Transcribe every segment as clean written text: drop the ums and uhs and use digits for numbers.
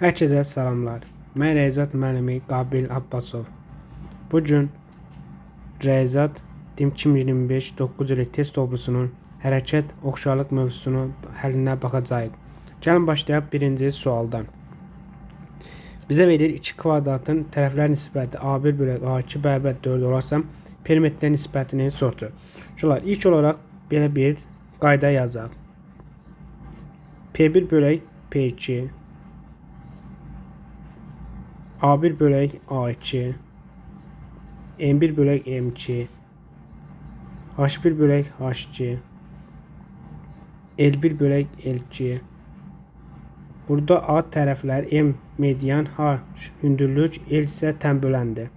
Herkese selamlar. Ben Rezat müəllimi Qabil Abbasov. Bugün Rezat DİM 2025 9 illik test toplusunun hərəkət oxşarlıq mövzusunu həllinə baxacağıq. Gəlin başlayaq birinci sualdan. Bizə verir 2 kvadratın tərəflər nisbəti A1 bölək A2 bərabər 4 olarsa perimetrə nisbətini soruşur. İlk olaraq belə bir qayda yazaq. P1 bölək P2 A1 bölək A2 M1 bölək M2 H1 bölək H2 L1 bölək L2. Burada A tərəflər M median, H hündürlük, L isə tənböləndir.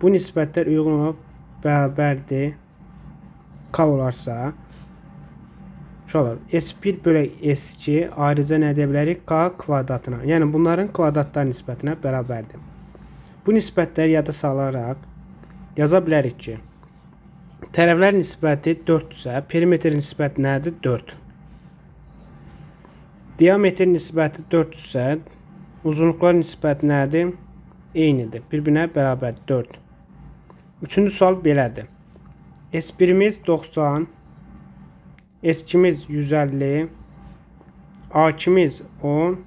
Bu nisbətlər uyğun olub bərabərdir. K olarsa S1 bölək S2 ayrıca nə deyə bilərik? K kvadratına. Yəni bunların kvadratlar nisbətinə bərabərdir. Bu nisbətləri yada salaraq yaza bilərik ki, tərəflər nisbəti 4-dürsə, perimetr nisbəti nədir? 4. Diametr nisbəti 4-dürsə, uzunluqlar nisbəti nədir? Eynidir. Bir-birinə bərabər 4. Üçüncü sual belədir. S1-imiz 90, S2'miz 150, A2'miz 10,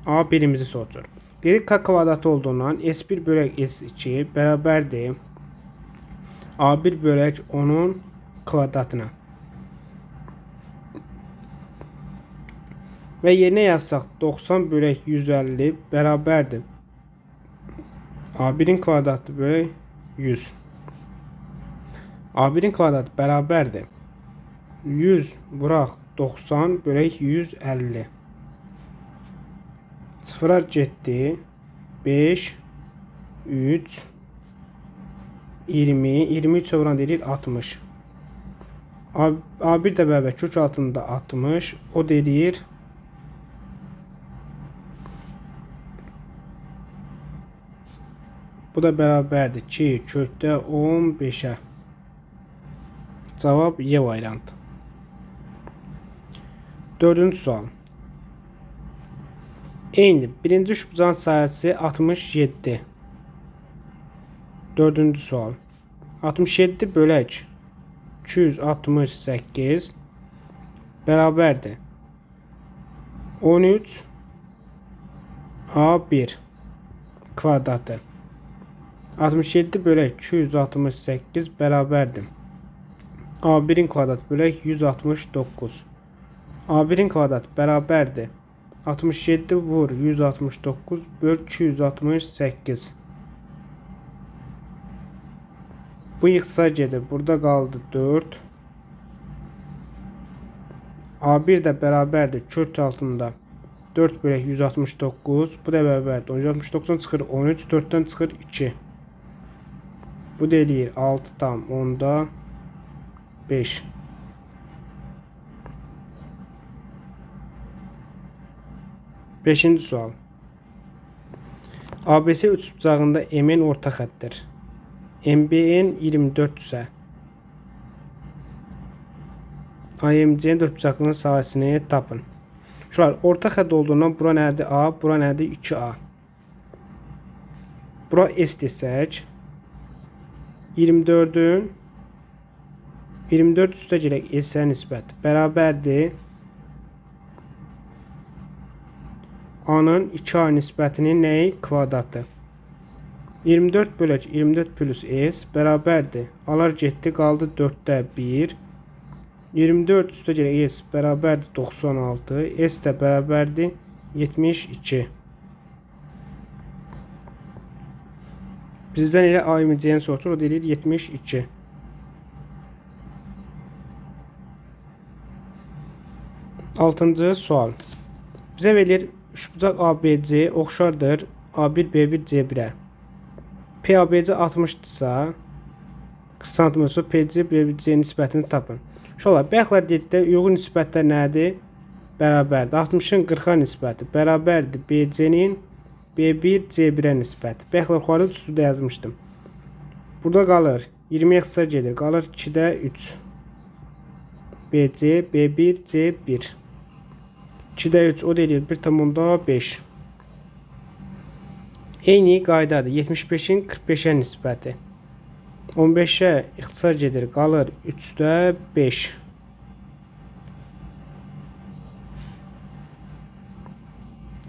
A1'imizi soruşur. Biri K kvadratı olduğundan S1 bölək S2 bərabərdir A1 bölək 10'un kvadratına. Və yerinə yazsaq 90 bölək 150 bərabərdir A1'in kvadratı bölək 100. A1'in kvadratı bərabərdir 100 bıraq 90 bölək 150. Sıfırar getdi. 5 3 20 23 oran deyir 60. A1 də bərabər kök altında 60. O deyir bu da bərabərdir 2 kökdə 15'ə. Cavab Y variantı. Dördüncü sual. Eyni. Birinci üçbucağın sayısı 67. Dördüncü sual. 67 bölək 268 bərabərdir 13 A1 kvadratı. 67 bölək 268 bərabərdir A1'in kvadratı bölək 169. A1'in kvadratı bərabərdir 67 vur 169 böl 268. Bu ixtisar gedir. Burada qaldı 4. A1 də bərabərdir kök altında 4 bölək 169. Bu da bərabərdir 169'dan çıxır 13, 4'dən çıxır 2. Bu da eləyir 6 tam 10'da 5. Beşinci sual. ABC üçbucağında MN orta xəttdir. MBN 24-dürsə, AMC'nin dörtbucaqlının sahəsini tapın. Orta xətt olduğundan bura nədir? A, bura nədir? 2A. Bura S desək, 24'ün 24 üstə gələk S-ə nisbət bərabərdir A'nın 2A nisbətinin nəyi? Kvadratı. 24 bölək 24 plus S bərabərdir. Alar getdi, qaldı 4'də 1. 24 üstə gələk S bərabərdir 96. S də bərabərdir 72. Bizdən elə AMC'nin soruşur, o deyir 72. Altıncı sual. Bizə verilir üçbucaq ABC oxşardır A1 B1 C1'ə. PABC 60'dırsa 40 cm PC B1 C nisbətini tapın. Bayaqlar dedikdə uyğun nisbətlər nədir? Bərabərdir. 60'ın 40'a nisbəti bərabərdir BC-nin B1 C1'ə nisbəti. Bayaqlar yuxarı üstüdə yazmışdım. Burada qalır 20 ixtisar gedir. Qalır 2'də 3. BC B1 C1. 2'də 3 o deyir 1,5. Eyni qaydadır. 75-in 45-ə nisbəti. 15-ə ixtisar gedir, qalır 3-də 5.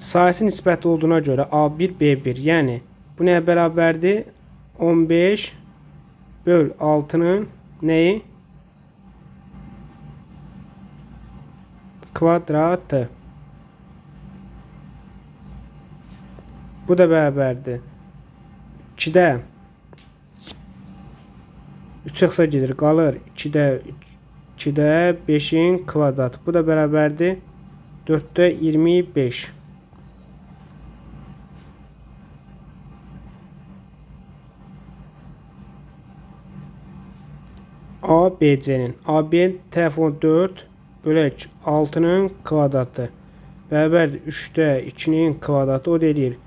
Sayısı nisbəti olduğuna görə A1, B1, yəni bu nəyə bərabərdir? 15 böl 6-nın nəyi? Kvadratı. Bu da bərabərdir. 2-də 3 ixtisar gedir, qalır 2-də 5-in kvadratı. Bu da bərabərdir 4-də 25. ABC'nin AB tərəfin 4 bölək 6-nın kvadratı bərabərdir 3-də 2-nin kvadratı, o da eləyir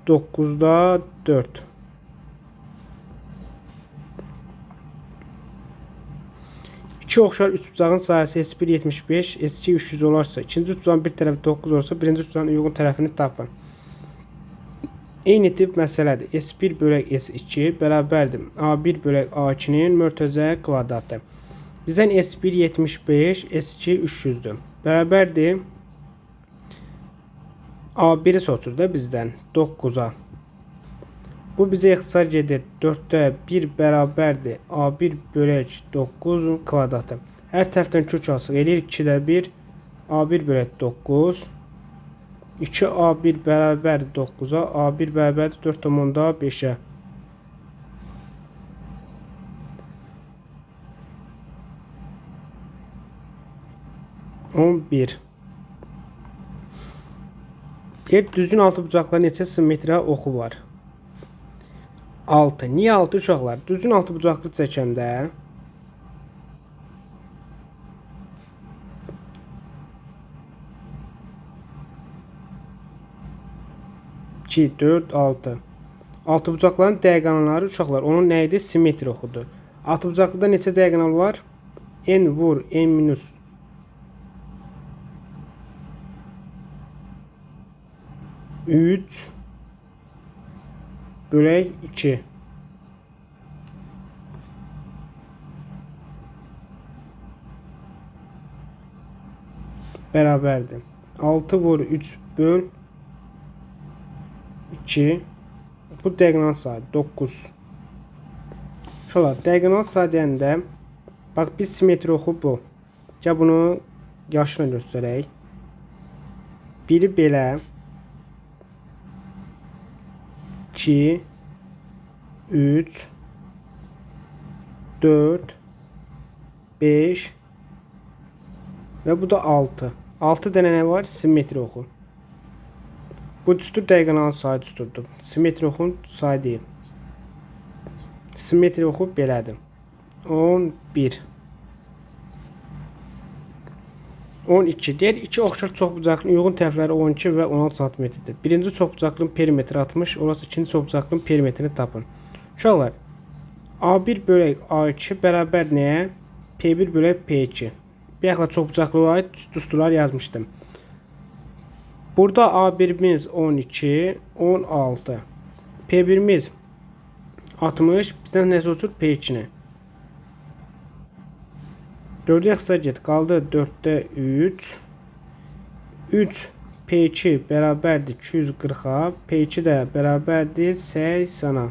9'da 4. İki oxşar üçbucağın sayısı S1 75, S2 300 olarsa, ikinci üçbucağın bir tərəfi 9 olsa, birinci üçbucağın uyğun tərəfini tapın. Eyni tip məsələdir. S1 bölək S2 bərabərdir A1 bölək A2'nin mörtəzə kvadratı. Bizdən S1 75, S2 300'dür. Bərabərdir A1'i soçur da bizdən 9'a. Bu bizə ixtisar gedir 4'də 1 bərabərdir A1 bölək 9 kvadratı. Hər tərəfdən kök alsaq eləyir 2'də 1 A1 bölək 9. 2 A1 bərabərdir 9'a. A1 bərabərdir 4'da 5'ə. Düzgün altı bucaqların neçə simmetriya oxu var? 6. Niyə 6 uşaqlar? Düzgün altı bucaqlı çəkəndə 2, 4, 6. Altı bucaqların diagonalları uşaqlar onun nə idi? Simmetri oxudur. Altı bucaqlıda neçə diagonal var? N vur n minus 3 bölək 2. Bərabərdir. 6 vur 3 böl 2. Bu diagonal sayı 9. Şöyle diagonal sayı deyəndə bax biz simmetri oxu bu. Gəl bunu yaşına göstərək. Biri belə 2 3 4 5 və bu da 6. 6 dənə nə var? Simmetri oxu. Bu düstur diagonal sayı düsturdur. Simmetri oxun sayı deyil. Simmetri oxu belədir. 11 12 deyir. İki oxşar çoxbucaqlının uyğun tərəfləri 12 və 16 cm-dir. Birinci çoxbucaqlının perimetri 60, orası ikinci çoxbucaqlının perimetrini tapın. Uşaqlar, A1 bölək A2 bərabər nəyə? P1 bölək P2. Bir yaxla çoxbucaqlığa aid düsturlar yazmışdım. Burada A1'imiz 12, 16. P1'imiz 60, bizdən nə soçur? P2-ni. 4'e ixtisar get, qaldı 4'də 3. 3 P2 bərabərdir 240'a, P2 də bərabərdir 80'a.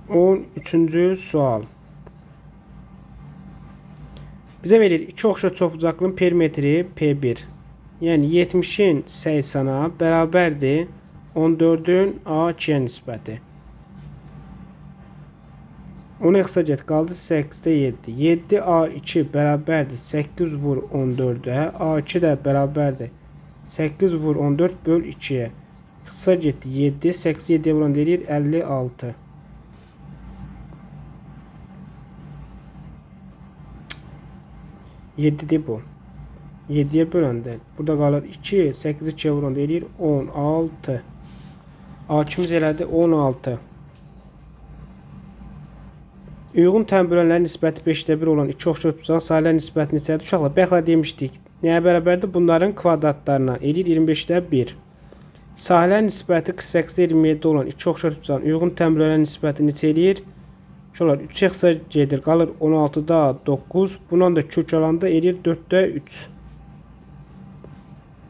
13-cü sual. Bizə verir iki oxşar çoxbucaqlının perimetri P1. Yəni 70'in 80'a bərabərdir 14'ün A2'yə nisbəti. 10 ixtisar get, qaldı 8'də 7. 7 A2 bərabərdir 8 vur 14'ə. A2 də bərabərdir 8 vur 14 böl 2'yə. İxtisar getdi 7. 8 7'yə vuran deyir 56. Yedidir bu. 7'yə böləndə burada qalır 2. 8 2'yə vuran deyir 16. A2'miz elədi 16. Uyğun təyin nisbəti 5-də 1 olan iki oxşar tutulan sayılar nisbəti neçədir? Uşaqlar, bayaqlar demişdik. Nəyə bərabərdir? Bunların kvadratlarına edir 25-də 1. Sayılar nisbəti 48-də 27 olan iki oxşar tutulan uyğun təyin nisbəti neçə eləyir? Uşaqlar, 3 yaxsa gedir, qalır 16-da 9. Bundan da kök alanda eləyir 4-də 3.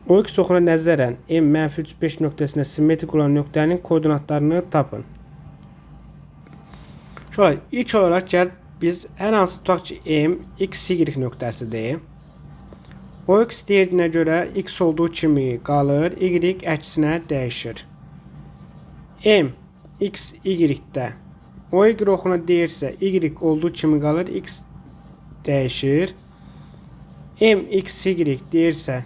O iki soxuna nəzərən M-3,5 nöqtəsinə simmetrik olan nöqtənin koordinatlarını tapın. Şöyle ilk olarak gel biz en hansı tutaq ki M x y nöqtəsidir. O x deyildiğine göre x olduğu kimi qalır, y əksinə dəyişir. M x y-də o y oxuna deyirsə y olduğu kimi qalır, x dəyişir. M x y deyirsə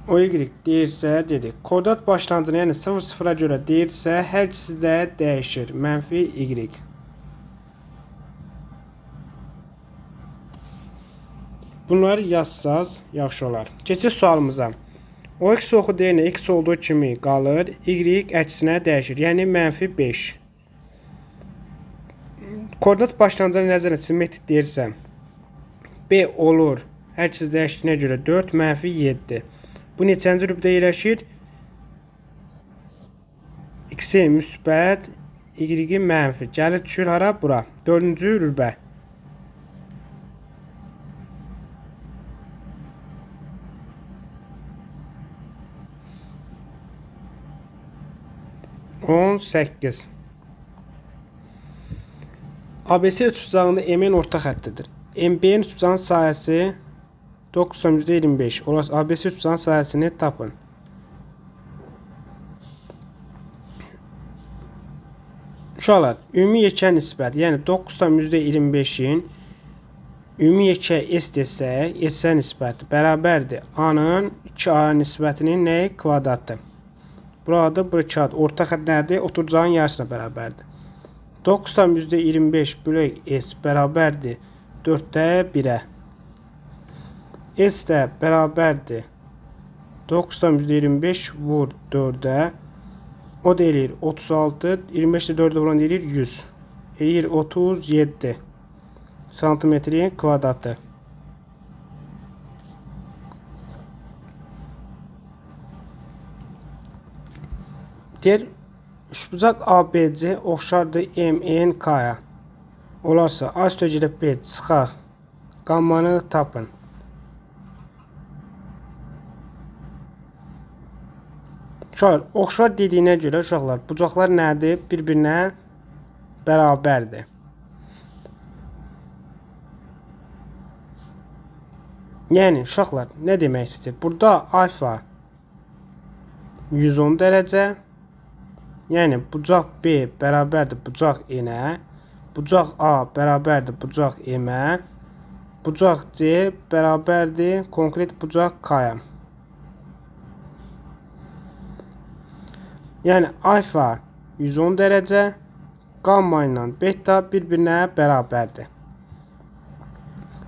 o y deyirsə dedik. Koordinat başlanğıcına yəni 0-0-a görə deyirsə hər ikisi də dəyişir. Mənfi y. Bunları yazsaz yaxşı olar. Keçək sualımıza. O x oxu deyinə x olduğu kimi qalır, y əksinə dəyişir. Yəni mənfi 5. Koordinat başlanğıcına nəzərən simmetrik deyirsə B olur. Hər ikisi dəyişdiyinə görə 4 mənfi 7. Bu neçənci rübdə yerləşir? X-i müsbət, y-i mənfi. Gəlir düşür hara? Bura. 4-cü rübə. ABC üçbucağında M-in orta xəttidir. MB-in üçbucağın sahəsi 9,25. Olası ABC üçbucağın sahəsini tapın. Uşaqlar, ümumi yekə nisbəti, yəni 9,25-in ümumi yekə S desək, S nisbəti bərabərdir A-nın 2A nisbətinin nəyi? Kvadratı. Burada bu kağıt orta xətt nədir? Oturucağın yarısına bərabərdir. 9,25 bölək S bərabərdir 4-də 1-ə. S də bərabərdir 9,25 vur 4-ə. O da eləyir 36. 25 də 4-ə vuran eləyir 100. Eləyir 37 santimetrin kvadratı. Deyir, üçbucaq ABC oxşardır MNK-ya. Olarsa A üstəgələ B çıxaq. Qammanı tapın. Uşaqlar, oxşar dediyinə görə uşaqlar, bucaqlar nədir? Bir-birinə bərabərdir. Yəni, uşaqlar, nə demək istəyir? Burada alfa 110 dərəcə. Yəni, bucaq B bərabərdir bucaq E-nə. Bucaq A bərabərdir bucaq M-ə. Bucaq C bərabərdir konkret bucaq K-ya. Yəni, alfa 110 dərəcə, qamma ilə beta bir-birinə bərabərdir.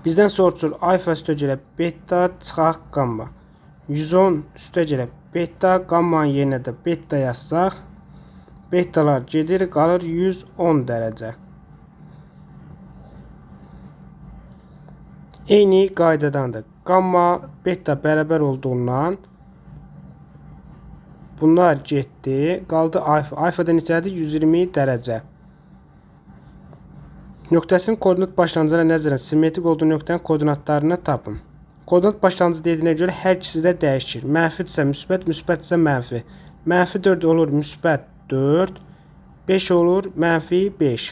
Bizdən soruşur alfa üstəgələ beta çıxaq qamma. 110 üstəgələ beta, qammanın yerinə də beta yazsaq, betalar gedir, qalır 110 dərəcə. Eyni qaydadandır. Qamma beta bərabər olduğundan bunlar getdi, qaldı alfa. Alfa da neçədir? 120 dərəcə. Nöqtəsinin koordinat başlanğıcına nəzərən simmetrik olduğu nöqtənin koordinatlarını tapın. Koordinat başlanğıcı dediyinə görə hər ikisi də dəyişir. Mənfidirsə müsbət, müsbətsə mənfi. Mənfi 4 olur müsbət 4, 5 olur mənfi 5.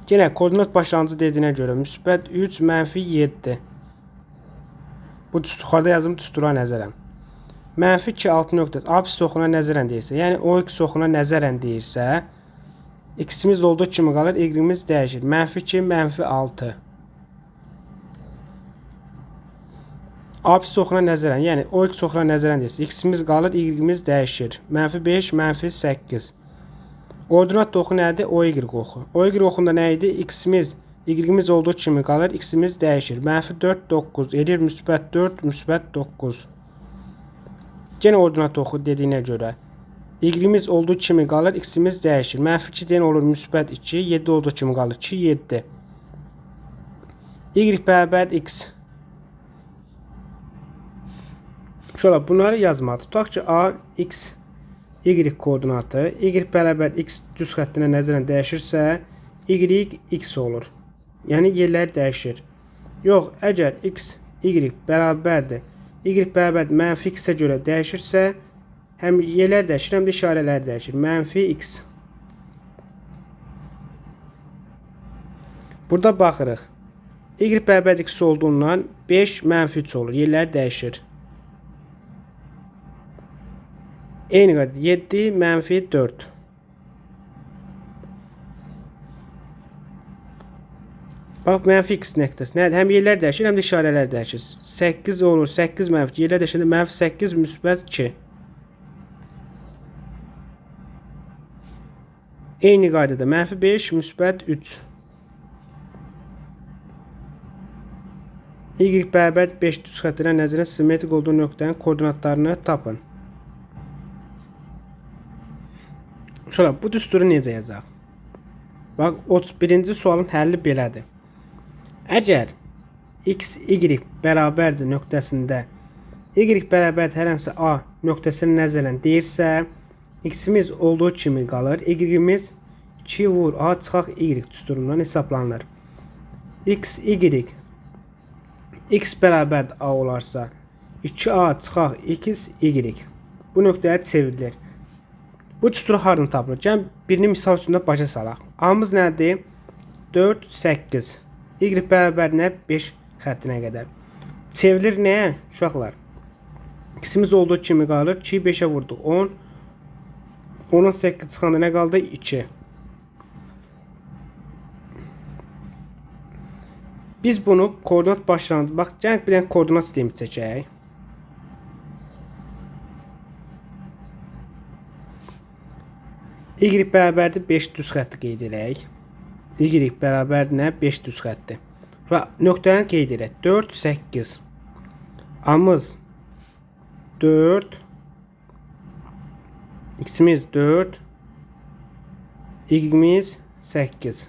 Yenə koordinat başlanğıcı dediyinə görə müsbət 3, mənfi 7. Bu yuxarıda yazım düstura nəzərən. Mənfi 2, 6 nöqtəsi A soxuna nəzərən deyirsə, yəni o x soxuna nəzərən deyirsə, x-imiz olduğu kimi qalır, y-imiz dəyişir. Mənfi 2, mənfi 6. A soxuna nəzərən, yəni o x soxuna nəzərən deyirsə, x-imiz qalır, y-imiz dəyişir. Mənfi 5, mənfi 8. Ordinat oxu nədir? O y oxu. O y oxunda nə idi? X-imiz, y-imiz olduğu kimi qalır, x-imiz dəyişir. Mənfi 4, 9. Edir müsbət 4, müsbət 9. Gene ordinat oxu dediyinə görə. Y-imiz olduğu kimi qalır, x-imiz dəyişir. -2 deyən olur müsbət 2, 7 olduğu kimi qalır 2, 7. Y bərabər x. Şöyle bunları yazmadı. Tutaq ki a, x, y koordinatı. Y bərabər x düz xəttinə nəzərən dəyişirsə, y x olur. Yəni yerləri dəyişir. Yox, əgər x, y bərabərdir. Y bərabər -x-ə görə dəyişirsə, həm yerlər dəyişir, həm də işarələr dəyişir. -x. Burada baxırıq. Y bərabər x olduğundan 5 -3 olur. Yerlər dəyişir. Eyni qədər 7 -4. Bax, -x nöqtəsi. Nədir? Həm yerlər dəyişir, həm də işarələr dəyişir. 8 olur, 8 -, yerlər dəyişəndə -8 müsbət 2. Eyni qaydada -5 müsbət 3. Y bərabər 5 düz xəttinə nəzərən simmetrik olduğu nöqtənin koordinatlarını tapın. Şöyle bu düsturu necə yazaq? Bax, 31-ci sualın həlli belədir. Əgər x, y bərabərdir nöqtəsində, y bərabər hər hansı a nöqtəsini nəzərən deyirsə, x-imiz olduğu kimi qalır, y-imiz 2 vur a çıxaq y düsturundan hesablanır. X, y, x bərabərdir a olarsa, 2a çıxaq x, y. Bu nöqtəyə çevrilir. Bu düsturu hardan tapılır? Gəlin birini misal üstündə başa salaq. A-mız nədir? 4, 8. Y bərabər nə? 5 xəttinə qədər. Çevrilir nəyə? Uşaqlar. X-imiz olduğu kimi qalır. 2'yi 5'ə vurduq. 10. 10'un 8 çıxanda nə qaldı? 2. Biz bunu koordinat başlandı. Bax, gəlin bir dənə koordinat sistemi çəkək. Y bərabərdir 5 düz xətti qeyd edək. Y bərabərdir nə? 5 düz xətti. Və nöqtəni qeyd edək. 4, 8. A-mız 4. X-imiz 4. Y-imiz 8.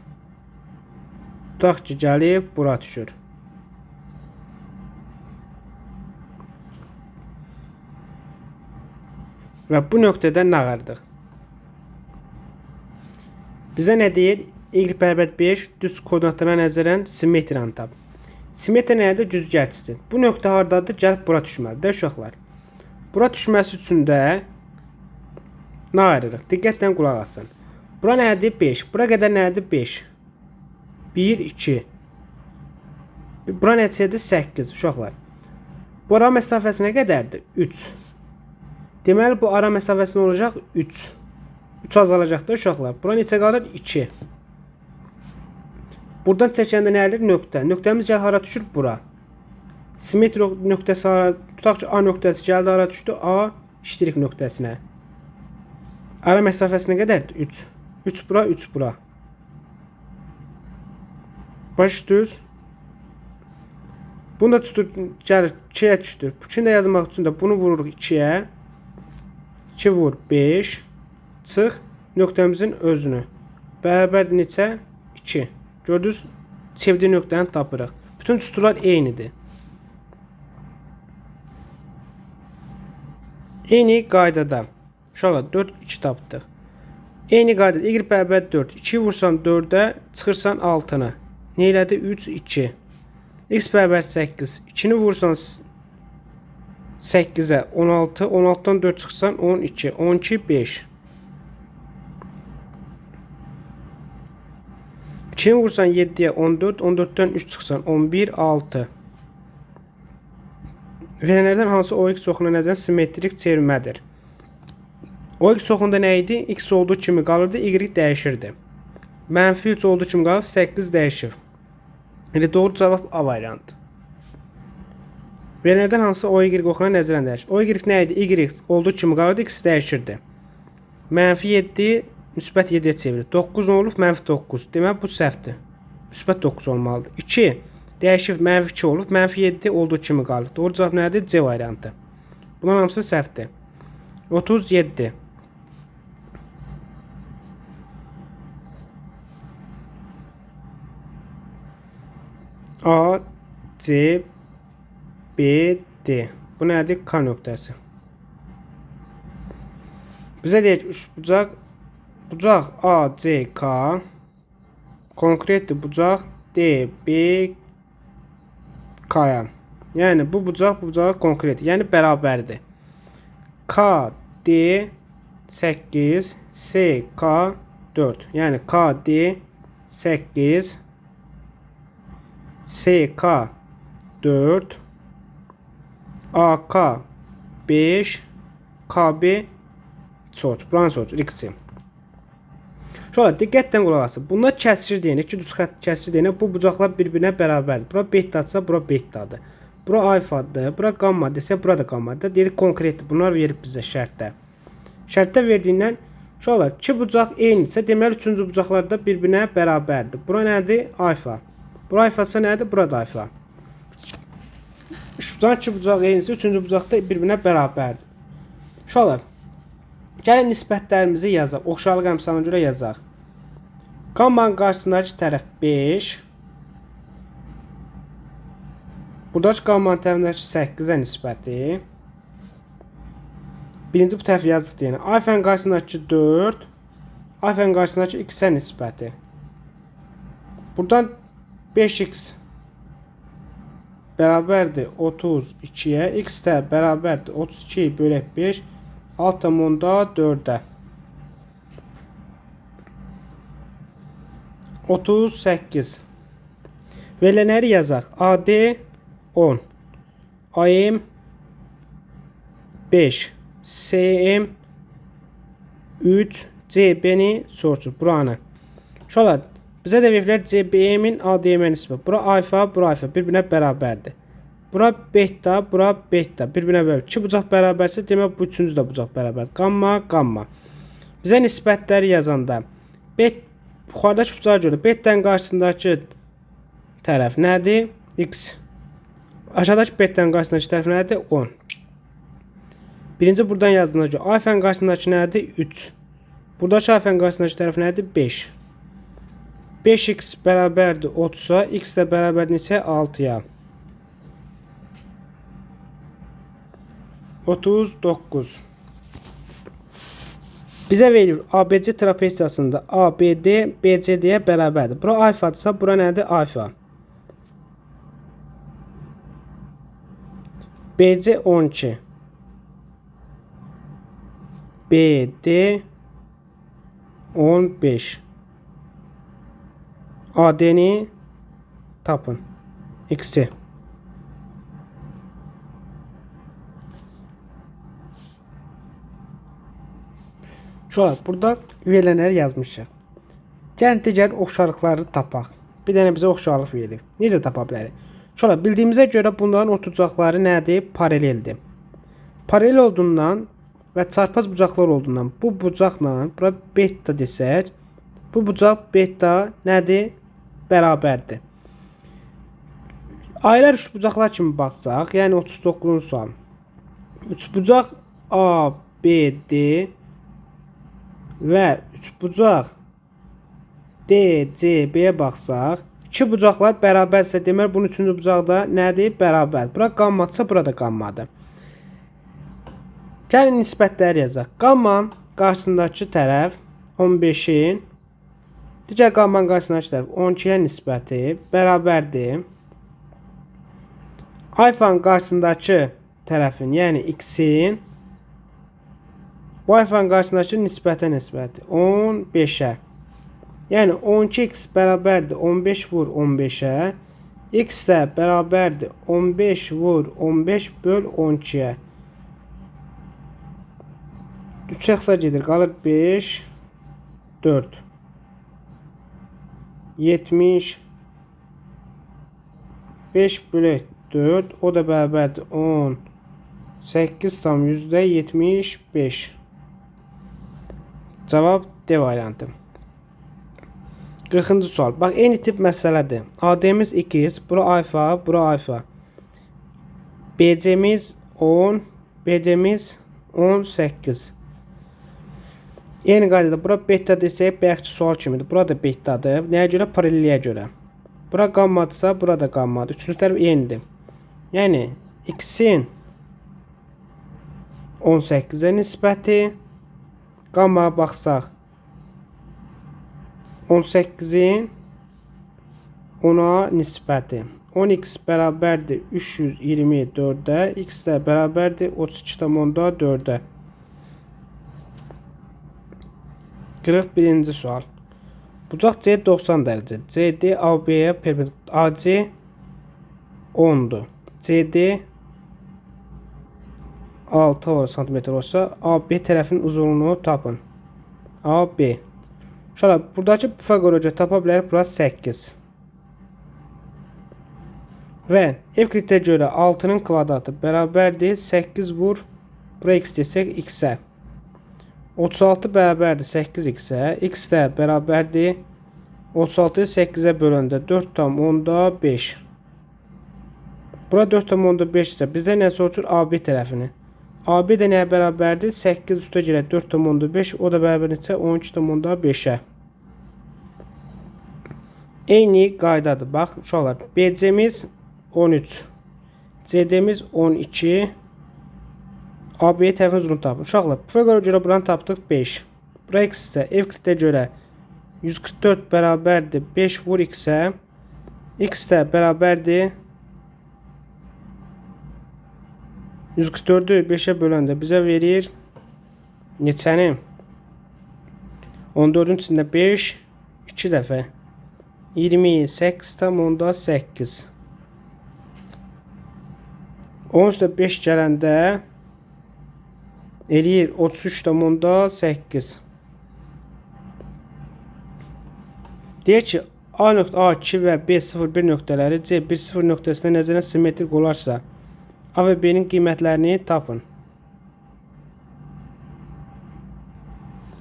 Tutaq ki, gəlib bura düşür. Və bu nöqtədən nə ağardıq? Bizə nə deyir? Y bərabər 5 düz koordinatına nəzərən simmetriyanı tap. Simmetriya nədir? Cüzgərçisidir. Bu nöqtə hardadır? Gəlib bura düşməlidir uşaqlar. Bura düşməsi üçün də nə ayırırıq? Diqqətlə qulaq asın. Bura nədir? 5. Bura qədər nədir? 5. 1, 2. Bura nəticədir? 8 uşaqlar. Bu ara məsafəsi nə qədərdir? 3. Deməli bu ara məsafəsi nə olacaq? 3. 3 azalacaqdır uşaqlar. Bura neçə qalır? 2. Buradan çəkəndə nə olur? Nöqtə. Nöqtəmiz gəl hara düşür? Bura. Simmetrik nöqtəsi hara? Tutaq ki, A nöqtəsi gəldi hara düşdü? A iştirik nöqtəsinə. Ara məsafəsi nə qədərdir? 3. 3 bura, 3 bura. Baş düz. Bunu da tutur, gəlir 2'yə düşdü. Bu 2'ni də yazmaq üçün də bunu vururuq 2'yə. 2 vur 5. Çıx nöqtəmizin özünü. Bərabər neçə? 2. Gördünüz? Çevrildiyi nöqtəni tapırıq. Bütün düsturlar eynidir. Eyni qaydada. Uşaqlar 4, 2 tapdıq. Eyni qaydada y bərabər 4. 2 vursan 4'ə, çıxırsan 6'nı. Nə elədi? 3, 2. X bərabər 8. 2'ni vursan 8'ə 16. 16'dan 4 çıxsan 12. 12, 5. 2'ni vursan 7'ye 14. 14'ten 3 çıxsan 11, 6. Verilənlərdən hansı OX çoxuna nəzərən simmetrik çevirmədir? OX çoxunda nə idi? X olduğu kimi qalırdı, Y dəyişirdi. -3 olduğu kimi qalıb, 8 dəyişir. Yəni doğru cavab A variantı. Verilənlərdən hansı OY oxuna nəzərən dəyişir? OY nə idi? Y olduğu kimi qalırdı, X dəyişirdi. -7 müsbət 7'yə çevirir. 9 nə olur? -9. Demək bu səhvdir. Müsbət 9 olmalıdır. 2 dəyişib -2 olub, -7 olduğu kimi qalır. Doğru cavab nədir? C variantı. Bunların hamısı səhvdir. 37. A, C, B, D. Bu nədir? K nöqtəsi. Bizə deyək ki, bucaq A, C, K konkretdir bucaq D, B, K-ya. Yəni bu bucağa konkret, yəni bərabərdir. K, D 8, C, K 4. Yəni K, D 8, C, K 4, A, K 5, K, B sonuç. Buranın sonucu ikisi. Şöyle diqqətlə qulaq asın. Bunlar kəsişir deyinir. İki düz xətt kəsişir deyinir. Bu bucaqlar bir-birinə bərabərdir. Bura betadırsa, bura betadır. Bura alfadır. Bura gamma desə, bura da gammadır. Deyirik konkretdir. Bunlar verib bizə şərtdə. Şərtdə verdiyindən şöyle iki bucaq eynidirsə, deməli üçüncü bucaqlar da bir-birinə bərabərdir. Bura nədir? Alfa. Bura alfası nədir? Bura da alfa. Üç bucaq, iki bucaq eynidirsə, üçüncü bucaq da bir-birinə bərabərdir. Şöyle gəlin nisbətlərimizi yazaq. Oxşarlıq əmsalına görə yazaq. Gammanın qarşısındakı tərəf 5. Buradakı gammanın tərəfindəki 8-ə nisbəti. Birinci bu tərəf yazıq deyək. Alfanın qarşısındakı 4. Alfanın qarşısındakı x-ə nisbəti. Buradan 5x bərabərdir 32-yə. X də bərabərdir 32 bölək 5. 6/4'ə. 38. Verilənləri yazaq. AD 10. AM 5. CM 3. CB'ni soruşur. Buranı. Şöyle bizə də verirlər CB'min ADM-ə nisbət. Bura alfa, bura alfa bir-birinə bərabərdir. Bura beta, bura beta bir-birinə bərabər. İki bucaq bərabərsə, demək bu üçüncü də bucaq bərabər. Gamma, gamma. Bizə nisbətləri yazanda yuxarıdakı bucağa görə beta'nın qarşısındakı tərəf nədir? X. Aşağıdakı beta'nın qarşısındakı tərəf nədir? 10. Birinci buradan yazdığına görə alfanın qarşısındakı nədir? 3. Buradakı alfanın qarşısındakı tərəf nədir? 5. 5x bərabərdir 30'a, x də bərabərdir neçə? 6'ya. 39. Bizə verir ABC trapeziyasında ABD BCD-yə bərabərdir. Bura alfadırsa, bura nədir? Alfa. BC 12. BD 15. AD'ni tapın. X'i. Şöyle burada verilənləri yazmışıq. Gəlin digər oxşarlıqları tapaq. Bir dənə bizə oxşarlıq verir. Necə tapa bilərik? Şöyle bildiyimizə görə bunların ortacaqları nədir? Paraleldir. Paralel olduğundan və çarpaz bucaqlar olduğundan bu bucaqla bura beta desək, bu bucaq beta nədir? Bərabərdir. Ayrı üç bucaqlar kimi baxsaq, yəni 39-cu sual. Üç bucaq A, B, D və üçbucaq D, C, B-yə baxsaq, iki bucaqlar bərabərsə, deməli bunun üçüncü bucaq da nədir? Bərabər. Bura qammadırsa, bura da qammadır. Gəlin nisbətləri yazaq. Qamma qarşısındakı tərəf 15-in, digər qammanın qarşısındakı tərəf 12-yə nisbəti bərabərdir. Alfanın qarşısındakı tərəfin, yəni x-in, bu alfanın qarşısındakı nisbəti 15'ə. Yəni 12x bərabərdir 15 vur 15'ə. X də bərabərdir 15 vur 15 böl 12'ə. 3 əxsa gedir, qalır 5, 4. 70 5 bölək 4, o da bərabərdir 10. 8,75. Cavab D variantı. 40-cı sual. Bax, eyni tip məsələdir. AD'miz 2, bura alfa, bura alfa. BC'miz 10, BD'miz 18. Eyni qaydada bura beta desək, bayaqki sual kimidir. Bura da betadır. Nəyə görə? Paralelliyə görə. Bura qammadırsa, bura da qammadır. Üçüncü tərəf eynidir. Yəni, x-in 18-ə nisbəti, qammaya baxsaq, 18-in 10-a nisbəti. 10x bərabərdir 324-də, x də bərabərdir 32,4-də. 41-ci sual. Bucaq C 90 dərəcə. CD AB-yə perpendicular. AC 10-dur. CD 6 cm olsa, AB tərəfinin uzunluğunu tapın. AB. Şöyle buradakı Pifagora tapa bilərik. Burası 8. Və Evkliddə görə 6-nın kvadratı bərabərdir 8 vur. Bura x desək x-ə. 36 bərabərdir 8x-ə. X də bərabərdir 36-yı 8-ə böləndə 4,5. Bura 4,5 isə bizdə nə soruşur? AB tərəfini. AB də nəyə bərabərdir? 8 üstə gələ 4,5. O da bərabər neçə? 12,5-ə. Eyni qaydadır. Bax, uşaqlar. BC-miz 13. CD-miz 12. AB tərəfinin uzunluğunu tapın. Uşaqlar, Pifagora görə buranı tapdıq 5. Bura x isə Evkliddə görə 144 bərabərdir 5 vur x-ə. X də bərabərdir 144-ü 5-ə böləndə bizə verir neçəni? 14-ün içində 5 2 dəfə 28,8. 10 üstə 5 gələndə eləyir 33,8. Deyək ki, A2 və B01 nöqtələri C10 nöqtəsinə nəzərən simmetrik olarsa, A və B-nin qiymətlərini tapın.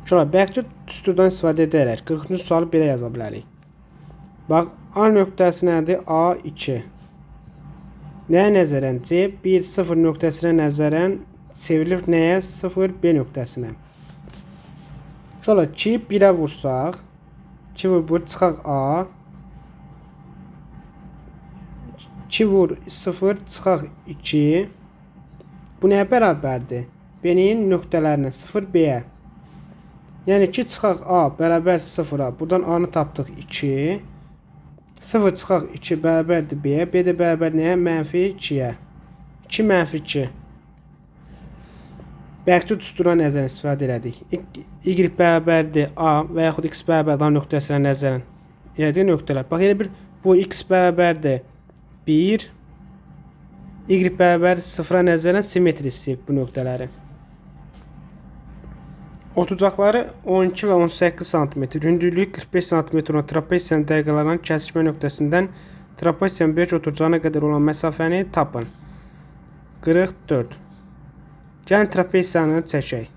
Şöyle bayaqki düsturdan istifadə edərək 40-cı sualı belə yaza bilərik. Bax, A nöqtəsi nədir? A2. Nəyə nəzərən? C10 nöqtəsinə nəzərən çevrilir nəyə? 0B nöqtəsinə. Şöyle 2 1-ə vursaq, 2 vur bu çıxaq A. 2 vur 0 çıxaq 2. Bu nəyə bərabərdir? B-nin nöqtələrinə 0B-yə. Yəni 2 çıxaq A bərabər 0-a. Buradan A-nı tapdıq 2. 0 çıxaq 2 bərabərdir B-yə. B də bərabər nəyə? Mənfi 2-yə. 2 mənfi 2. Bayaqki düstura nəzərən istifadə elədik. Y bərabərdir A və yaxud x bərabərdir A nöqtəsinə nəzərən elədik nöqtələr. Bax, elə bir bu x bərabərdir 1, y bərabər 0-a nəzərən simmetri istəyib bu nöqtələri. Otucaqları 12 və 18 cm, hündürlüyü 45 cm olan trapesiyanın dəqiqələrinin kəsişmə nöqtəsindən trapesiyanın böyük otucağına qədər olan məsafəni tapın. 44. Gəlin trapesiyanı çəkək.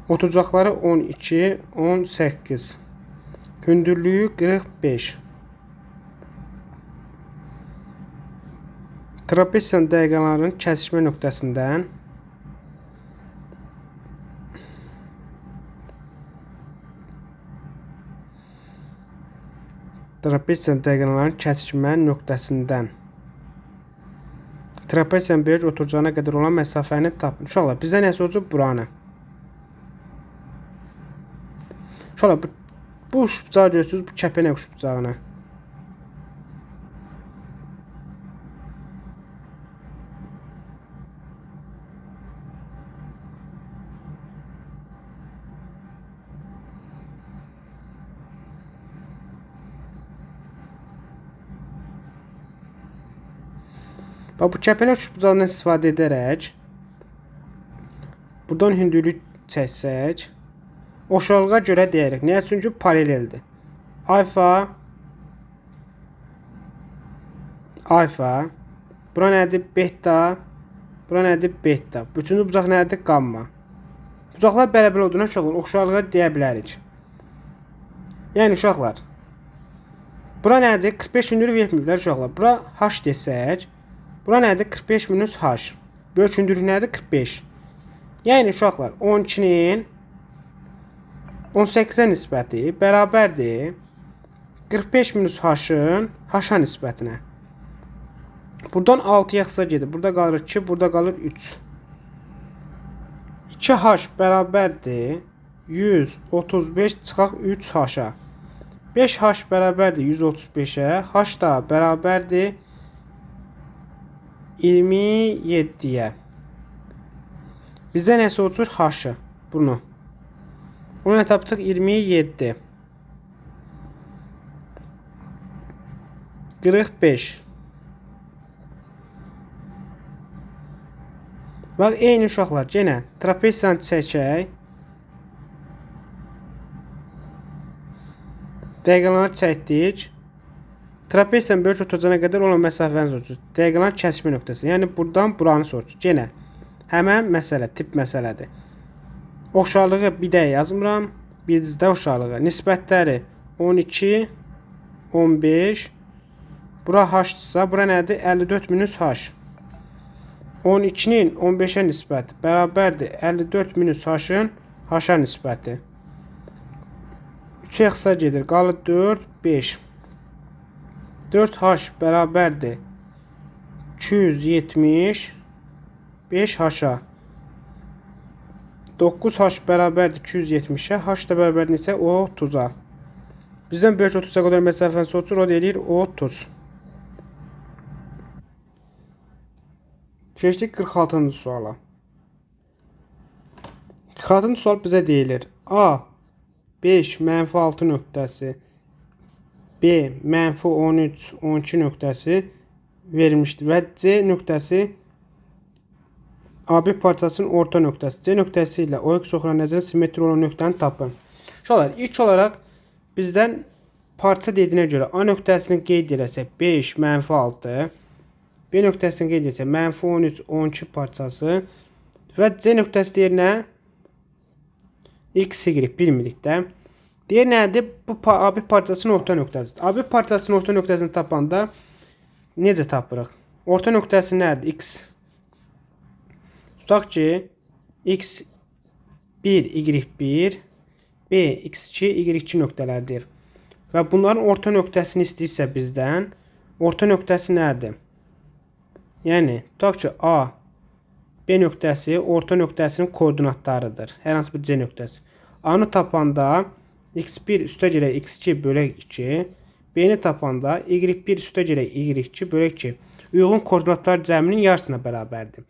Otucaqları 12, 18. Hündürlüyü 45. Trapesiyanın dəqiqələrinin kəsişmə nöqtəsindən trapesiyanın böyük oturucağına qədər olan məsafəni tapın. Uşaqlar, bizə nə soruşub? Buranı. Uşaqlar, bu uçbucağı görürsünüz, bu kəpənək uçbucağını. Bax, bu kəpənək uçbucağından istifadə edərək buradan hündürlük çəksək, oşalığa görə deyərik. Niyə? Çünki paraleldir. Alfa bura nədir? Beta. Bura nədir? Beta. Üçüncü bucaq nədir? Gamma. Bucaqlar bərabər olduğuna oxşarlığa deyə bilərik. Yəni uşaqlar, bura nədir? 45 hündürlük verməyiblər uşaqlar. Bura h desək, bura nədir? 45 minus h. Bölçündürlük nədir? 45. Yəni uşaqlar 12-nin 18-ə nisbəti bərabərdir 45 minus h-ın h-a nisbətinə. Buradan 6-ya xısa gedir. Burada qalır 2, burada qalır 3. 2h bərabərdir 135 çıxaq 3h-a. 5h bərabərdir 135-ə. H da bərabərdir 27-yə. Bizdə nəsə uçur h-ı. Bunu. Onu tapdıq 27. 45. Bax, eyni uşaqlar, yenə trapesiyanı çəkək. Dəqiqələri çəkdik. Trapesiyanın böyük oturucana qədər olan məsafəni soruşur. Dəqiqələrin kəsişmə nöqtəsi. Yəni buradan buranı soruşur. Yenə həmən məsələ, tip məsələdir. Oxşarlığı bir də yazmıram. Bir dizdə oxşarlığı. Nisbətləri 12, 15. Bura h-dırsa, bura nədir? 54 minus h. 12-nin 15-ə nisbəti bərabərdir 54 minus h-ın h-a nisbəti. 3-ə xısa gedir. Qalır 4, 5. 4h bərabərdir 270 5h-a. 9h bərabərdir 270-ə. H da bərabərdir isə 30-a. Bizdən böyük 30-a qədər məsafəni soruşur. O deyir 30. Keçdik 46-cı suala. 46-cı sual bizə deyilir. A 5 mənfi 6 nöqtəsi, B mənfi 13 12 nöqtəsi verilmişdir və C nöqtəsi AB parçasının orta nöqtəsi. C nöqtəsi ilə OX oxuran nəzərin simmetri olan nöqtəni tapın. Uşaqlar, ilk olaraq bizdən parça dediyinə görə A nöqtəsini qeyd eləsək 5 mənfi 6, B nöqtəsini qeyd etsək mənfi 13 12 parçası və C nöqtəsi deyir nə? X, Y bilmirik də. Deyir nədir? Bu AB parçasının orta nöqtəsidir. AB parçasının orta nöqtəsini tapanda necə tapırıq? Orta nöqtəsi nədir? X. Tutaq ki, X1, Y1, B, X2, Y2 nöqtələrdir. Və bunların orta nöqtəsini istəyirsə bizdən, orta nöqtəsi nədir? Yəni, tutaq ki, A, B nöqtəsi orta nöqtəsinin koordinatlarıdır. Hər hansı bir C nöqtəsi. A-nı tapanda X1 üstə gələk X2 bölək 2, B-ni tapanda Y1 üstə gələk Y2 bölək 2. Uyğun koordinatlar cəminin yarısına bərabərdir.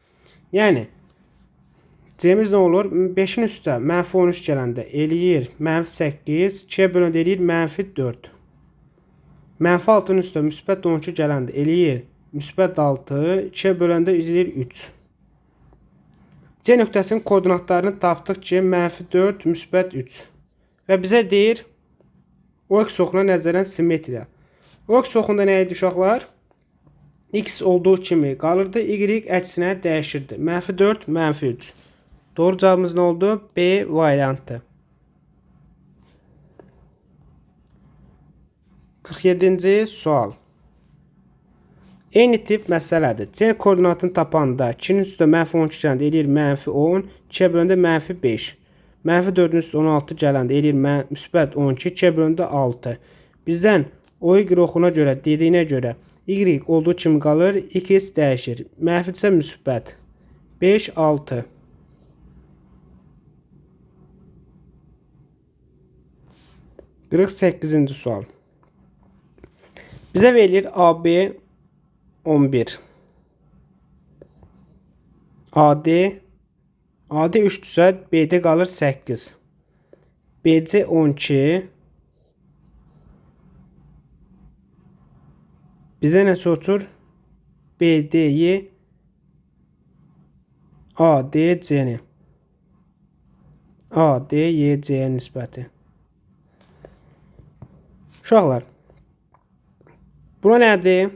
Yəni, C-miz nə olur? 5-in üstə mənfi 13 gələndə eləyir mənfi 8, 2-yə böləndə eləyir mənfi 4. Mənfi 6-nın üstə müsbət 12 gələndə eləyir müsbət 6, 2-yə böləndə eləyir 3. C nöqtəsinin koordinatlarını tapdıq ki, mənfi 4, müsbət 3. Və bizə deyir, OX oxuna nəzərən simmetriya. OX oxunda nə idi uşaqlar? X olduğu kimi qalırdı, Y əksinə dəyişirdi. Mənfi 4, mənfi 3. Doğru cavabımız nə oldu? B variantı. 47-ci sual. Eyni tip məsələdir. C koordinatını tapanda 2-nin üstə mənfi 12 gələndə eləyir mənfi 10, 2-yə böləndə mənfi 5. Mənfi 4-ün üstə 16 gələndə eləyir müsbət 12, 2-yə böləndə 6. Bizdən OY oxuna görə, dediyinə görə Y olduğu kimi qalır, X dəyişir. Mənfi isə müsbət 5, 6. Qırıq 8-ci sual. Bizə verilir AB 11. AD 3-dürsə, BD qalır 8. BC 12. Bizə nə soruşur? BD-yi ADC-ni. ADYC-yə nisbəti. Uşaqlar, bura nədir?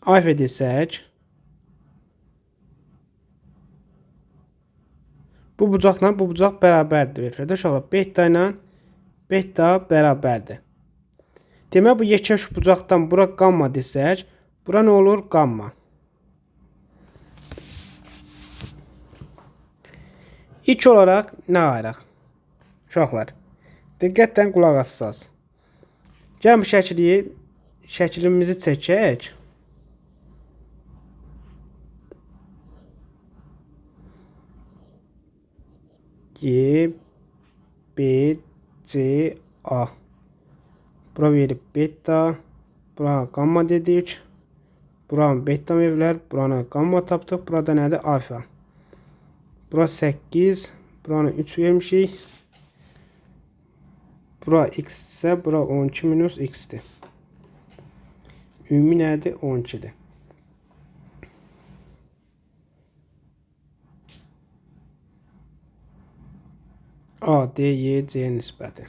Alf edilsək, bu bucaqla bu bucaq bərabərdir. Uşaqlar, beta ilə beta bərabərdir. Demək, bu yekəş bucaqdan bura qamma desək, bura nə olur? Qamma. İlk olaraq nə ayıraq? Uşaqlar, diqqətlə qulaq assaz. Gəlin bu şəklimizi çəkək. G, B, C, A. Bura verib beta. Bura gamma dedik. Buranın beta veriblər. Buranı gamma tapdıq. Burada nədir? Alfa. Bura 8. Buranı 3 vermişik. Bura x isə bura 12 minus x-dir. Ümumi nədir? 12-dir. A, D, Y, C nisbəti.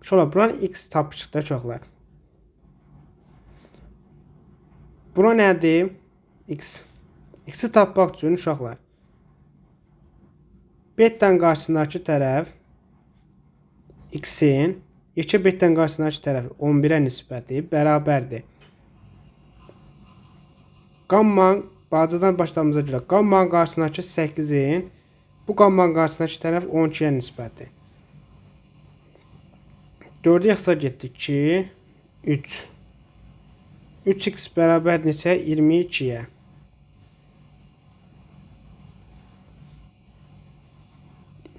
Şöyle buranın x tapışıqda çoxlar. Bura nədir? X. X-i tapmaq üçün uşaqlar. Beta'nın qarşısındakı tərəf x-in yekə beta'nın qarşısındakı tərəf 11-ə nisbəti bərabərdir. Gammanın bacıdan başlamamıza görə gammanın qarşısındakı 8-in bu gammanın qarşısındakı tərəf 12-yə nisbəti. 4-ü yaxsa getdi 2, 3. 3x bərabər neçə? 22-yə.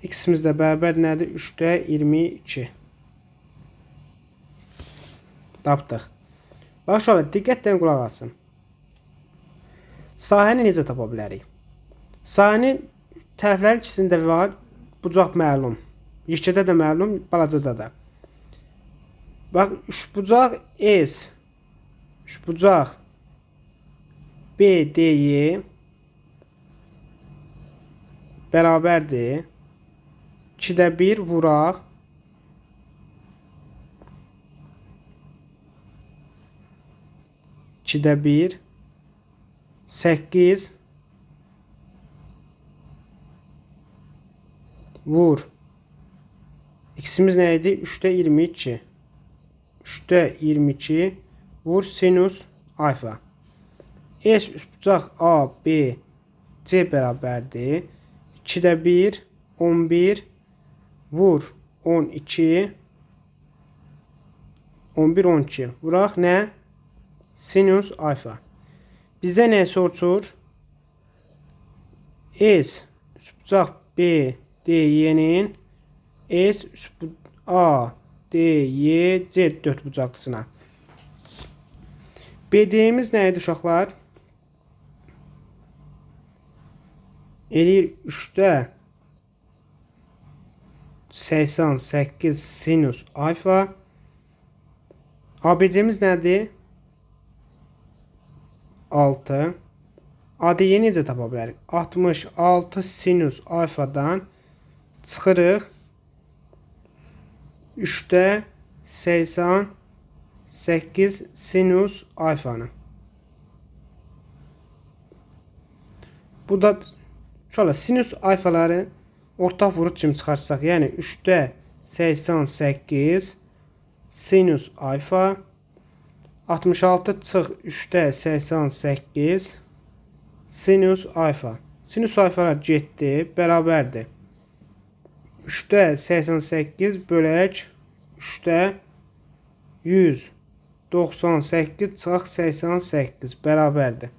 X-imiz də bərabər nədir? 3-də 22. Tapdıq. Bax, şöyle diqqətlə qulaq asın. Sahəni necə tapa bilərik? Sahənin tərəflərin ikisində var. Bucaq məlum. Yekədə də məlum, balacada da. Bax, üçbucaq S. Üçbucaq B, D, Y bərabərdir. 2-də 1 vuraq. 2-də 1 8 vur. X'imiz neydi? 3'te 22. 3'te 22 vur sinüs alfa. S üçbucaq A, B, C bərabərdir. 2'də 1 11 vur 12 11 12 vuraq nə? Sinüs alfa. Bizdə nə soruşur? S üçbucaq B, D, Y'nin S A, D, Y, C dörtbucaqlısına. BD'miz nə idi uşaqlar? Eləyir 3'də 88 sinüs alfa. ABC'miz nədir? 6. AD'yi necə tapa bilərik? 66 sinüs alfadan çıxırıq 3'də 88 sinüs alfanı. Bu da şöyle sinüs alfaları ortaq vuruş kimi çıxarsaq, yəni 3'də 88 sinüs alfa 66 çıx 3'də 88 sinüs alfa. Sinüs alfalar getdi, bərabərdir. 3'də 88 bölək 3'də 198 çıxaq 88 bərabərdir.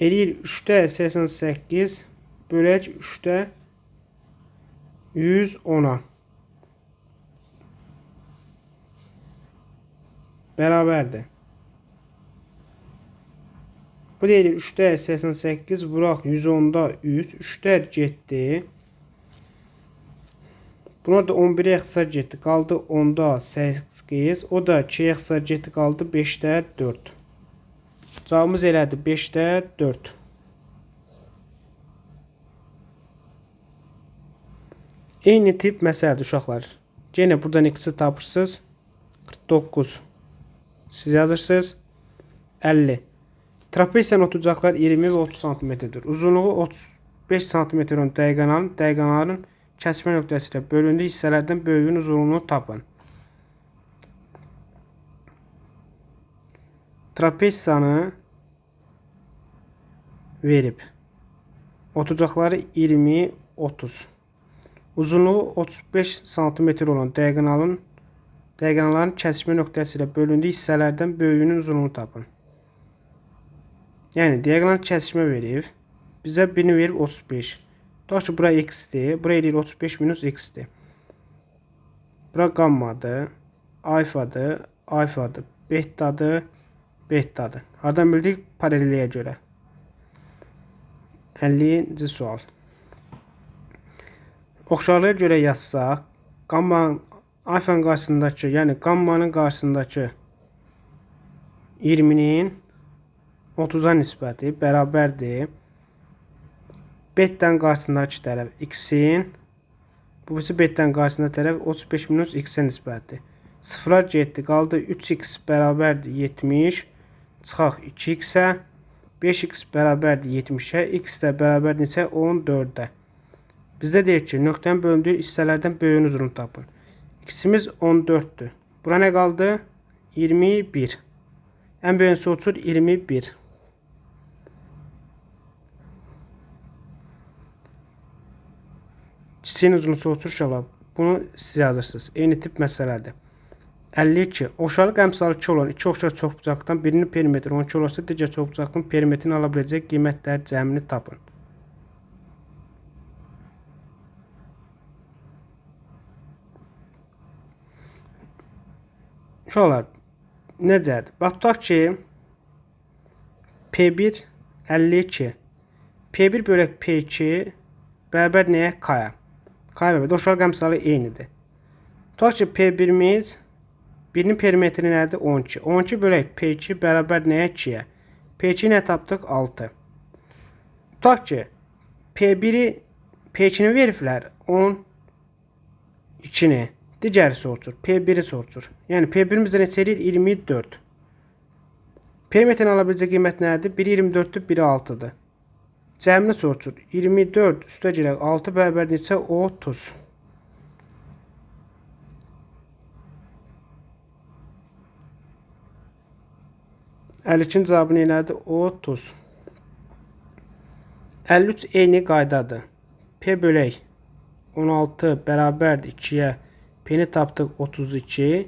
Eləyir 3'də 88 bölək 3'də 110'a bərabərdir. Bu deyil 3'də 88 vuraq 110'da 100 3'də getdi. Buna da 11'e yaxsa getdi. Qaldı 10'da 8. O da 2'ye yaxsa getdi. Qaldı 5'də 4. Cavabımız elədir 5'də 4. Eyni tip məsələdir uşaqlar. Yenə buradan x-i tapırsınız. 49. Siz yazırsınız. 50. Trapesiyanın oturacaqlar 20 və 30 cm-dir. Uzunluğu 35 cm olan diagonalın kəsmə nöqtəsi ilə bölündüyü hissələrdən böyüyün uzunluğunu tapın. Trapesiyanı verib. Otucaqları 20, 30. Uzunluğu 35 cm olan diagonalların kəsmə nöqtəsi ilə bölündüyü hissələrdən böyüyünün uzunluğunu tapın. Yəni diagonal kəsmə verib. Bizə birini verib 35. Tutaq ki, bura x-dir. Bura eləyir 35 minus x-dir. Bura qammadır. Alfadır. Alfadır. Betadır. Betadır. Hardan bildik? Paralelliyə görə. 50-ci sual. Oxşarlığa görə yazsaq, alfanın qarşısındakı, yəni qammanın qarşısındakı 20-nin 30-a nisbəti bərabərdir. Bettanın qarşısındakı tərəf x-in, bu bettanın qarşısındakı tərəf 35 minus x-ə nisbətdir. Sıfırlar getdi, qaldı 3x bərabərdir 70, çıxaq 2x-ə, 5x bərabərdir 70-ə, x də bərabərdir isə 14-ə. Bizdə deyir ki, nöqtənin bölündüyü hissələrdən böyüyün uzunluğunu tapın. X-imiz 14-dür. Bura nə qaldı? 21. Ən böyük sonuç 21. Kiçiyin uzunluğu sonuç bunu siz yazırsınız. Eyni tip məsələdir. 52. Oxşarlıq əmsalı 2 olan iki oxşar çoxbucaqdan birinin perimetri 12 olursa, digər çoxbucaqın perimetrini ala biləcək qiymətlər cəmini tapın. Uşaqlar, necədir? Bax, tutaq ki, P1 52. P1 bölək P2 bərabər nəyə? K-ya. K bərabər. Oxşarlıq əmsalı eynidir. Tutaq ki, P1-imiz birinin perimetri nədir? 12. 12 bölək P2 bərabər nəyə? 2-yə. P2 nə tapdıq? 6. Tutaq ki, P2-ni veriblər 12-ni. Digəri soruşur. P1-i soruşur. Yəni P1-imiz neçə edir? 24. Perimetrin ala biləcək qiymət nədir? Biri 24-dür, biri 6-dır. Cəmini soruşur. 24 üstə gələk 6 bərabər neçə? 30. Əlikin cavabı nədir? 30. 53 eyni qaydadır. P bölək 16 bərabərdir 2-yə. P-ni tapdıq 32.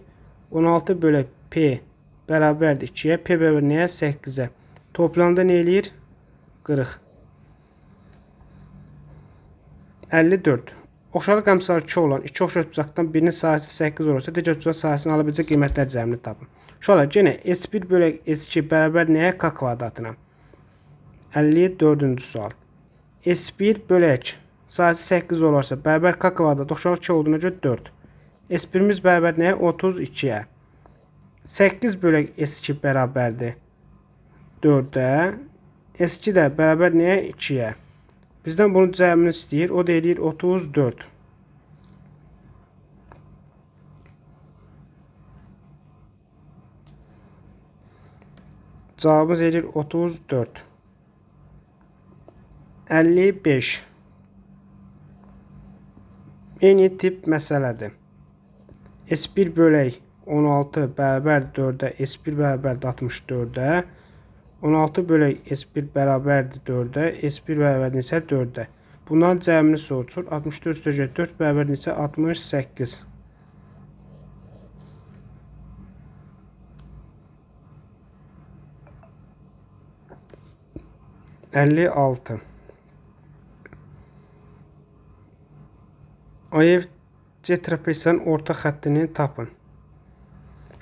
16 bölək P bərabərdir 2-yə. P bərabər nəyə? 8-ə. Toplamda nə eləyir? 40. 54. Oxşarlıq əmsalı 2 olan iki oxşar bucaqdan birinin sahəsi 8 olursa, digər bucaq sahəsini ala biləcək qiymətlər cəmini tapın. Uşaqlar, yenə S1 bölək S2 bərabər nəyə? K kvadratına. 54-cü sual. S1 bölək sahəsi 8 olarsa bərabər K kvadrat, oxşarlıq 2 olduğuna görə 4. S1-imiz bərabər nəyə? 32-yə. 8 bölək S2 bərabərdir 4-ə. S2 də bərabər nəyə? 2-yə. Bizdən bunun cəmini istəyir. O da eləyir 34. Cavabımız eləyir 34. 55. Eyni tip məsələdir. S1 bölək 16 bərabər 4-ə, S1 bərabərdir 64-ə. 16 bölək S1 bərabərdir 4-ə, S1 bərabərdir isə 4-ə. Bundan cəmini soruşur. 64 üstə 4 bərabərdir isə 68. 56. AEC trapesiyanın orta xəttini tapın.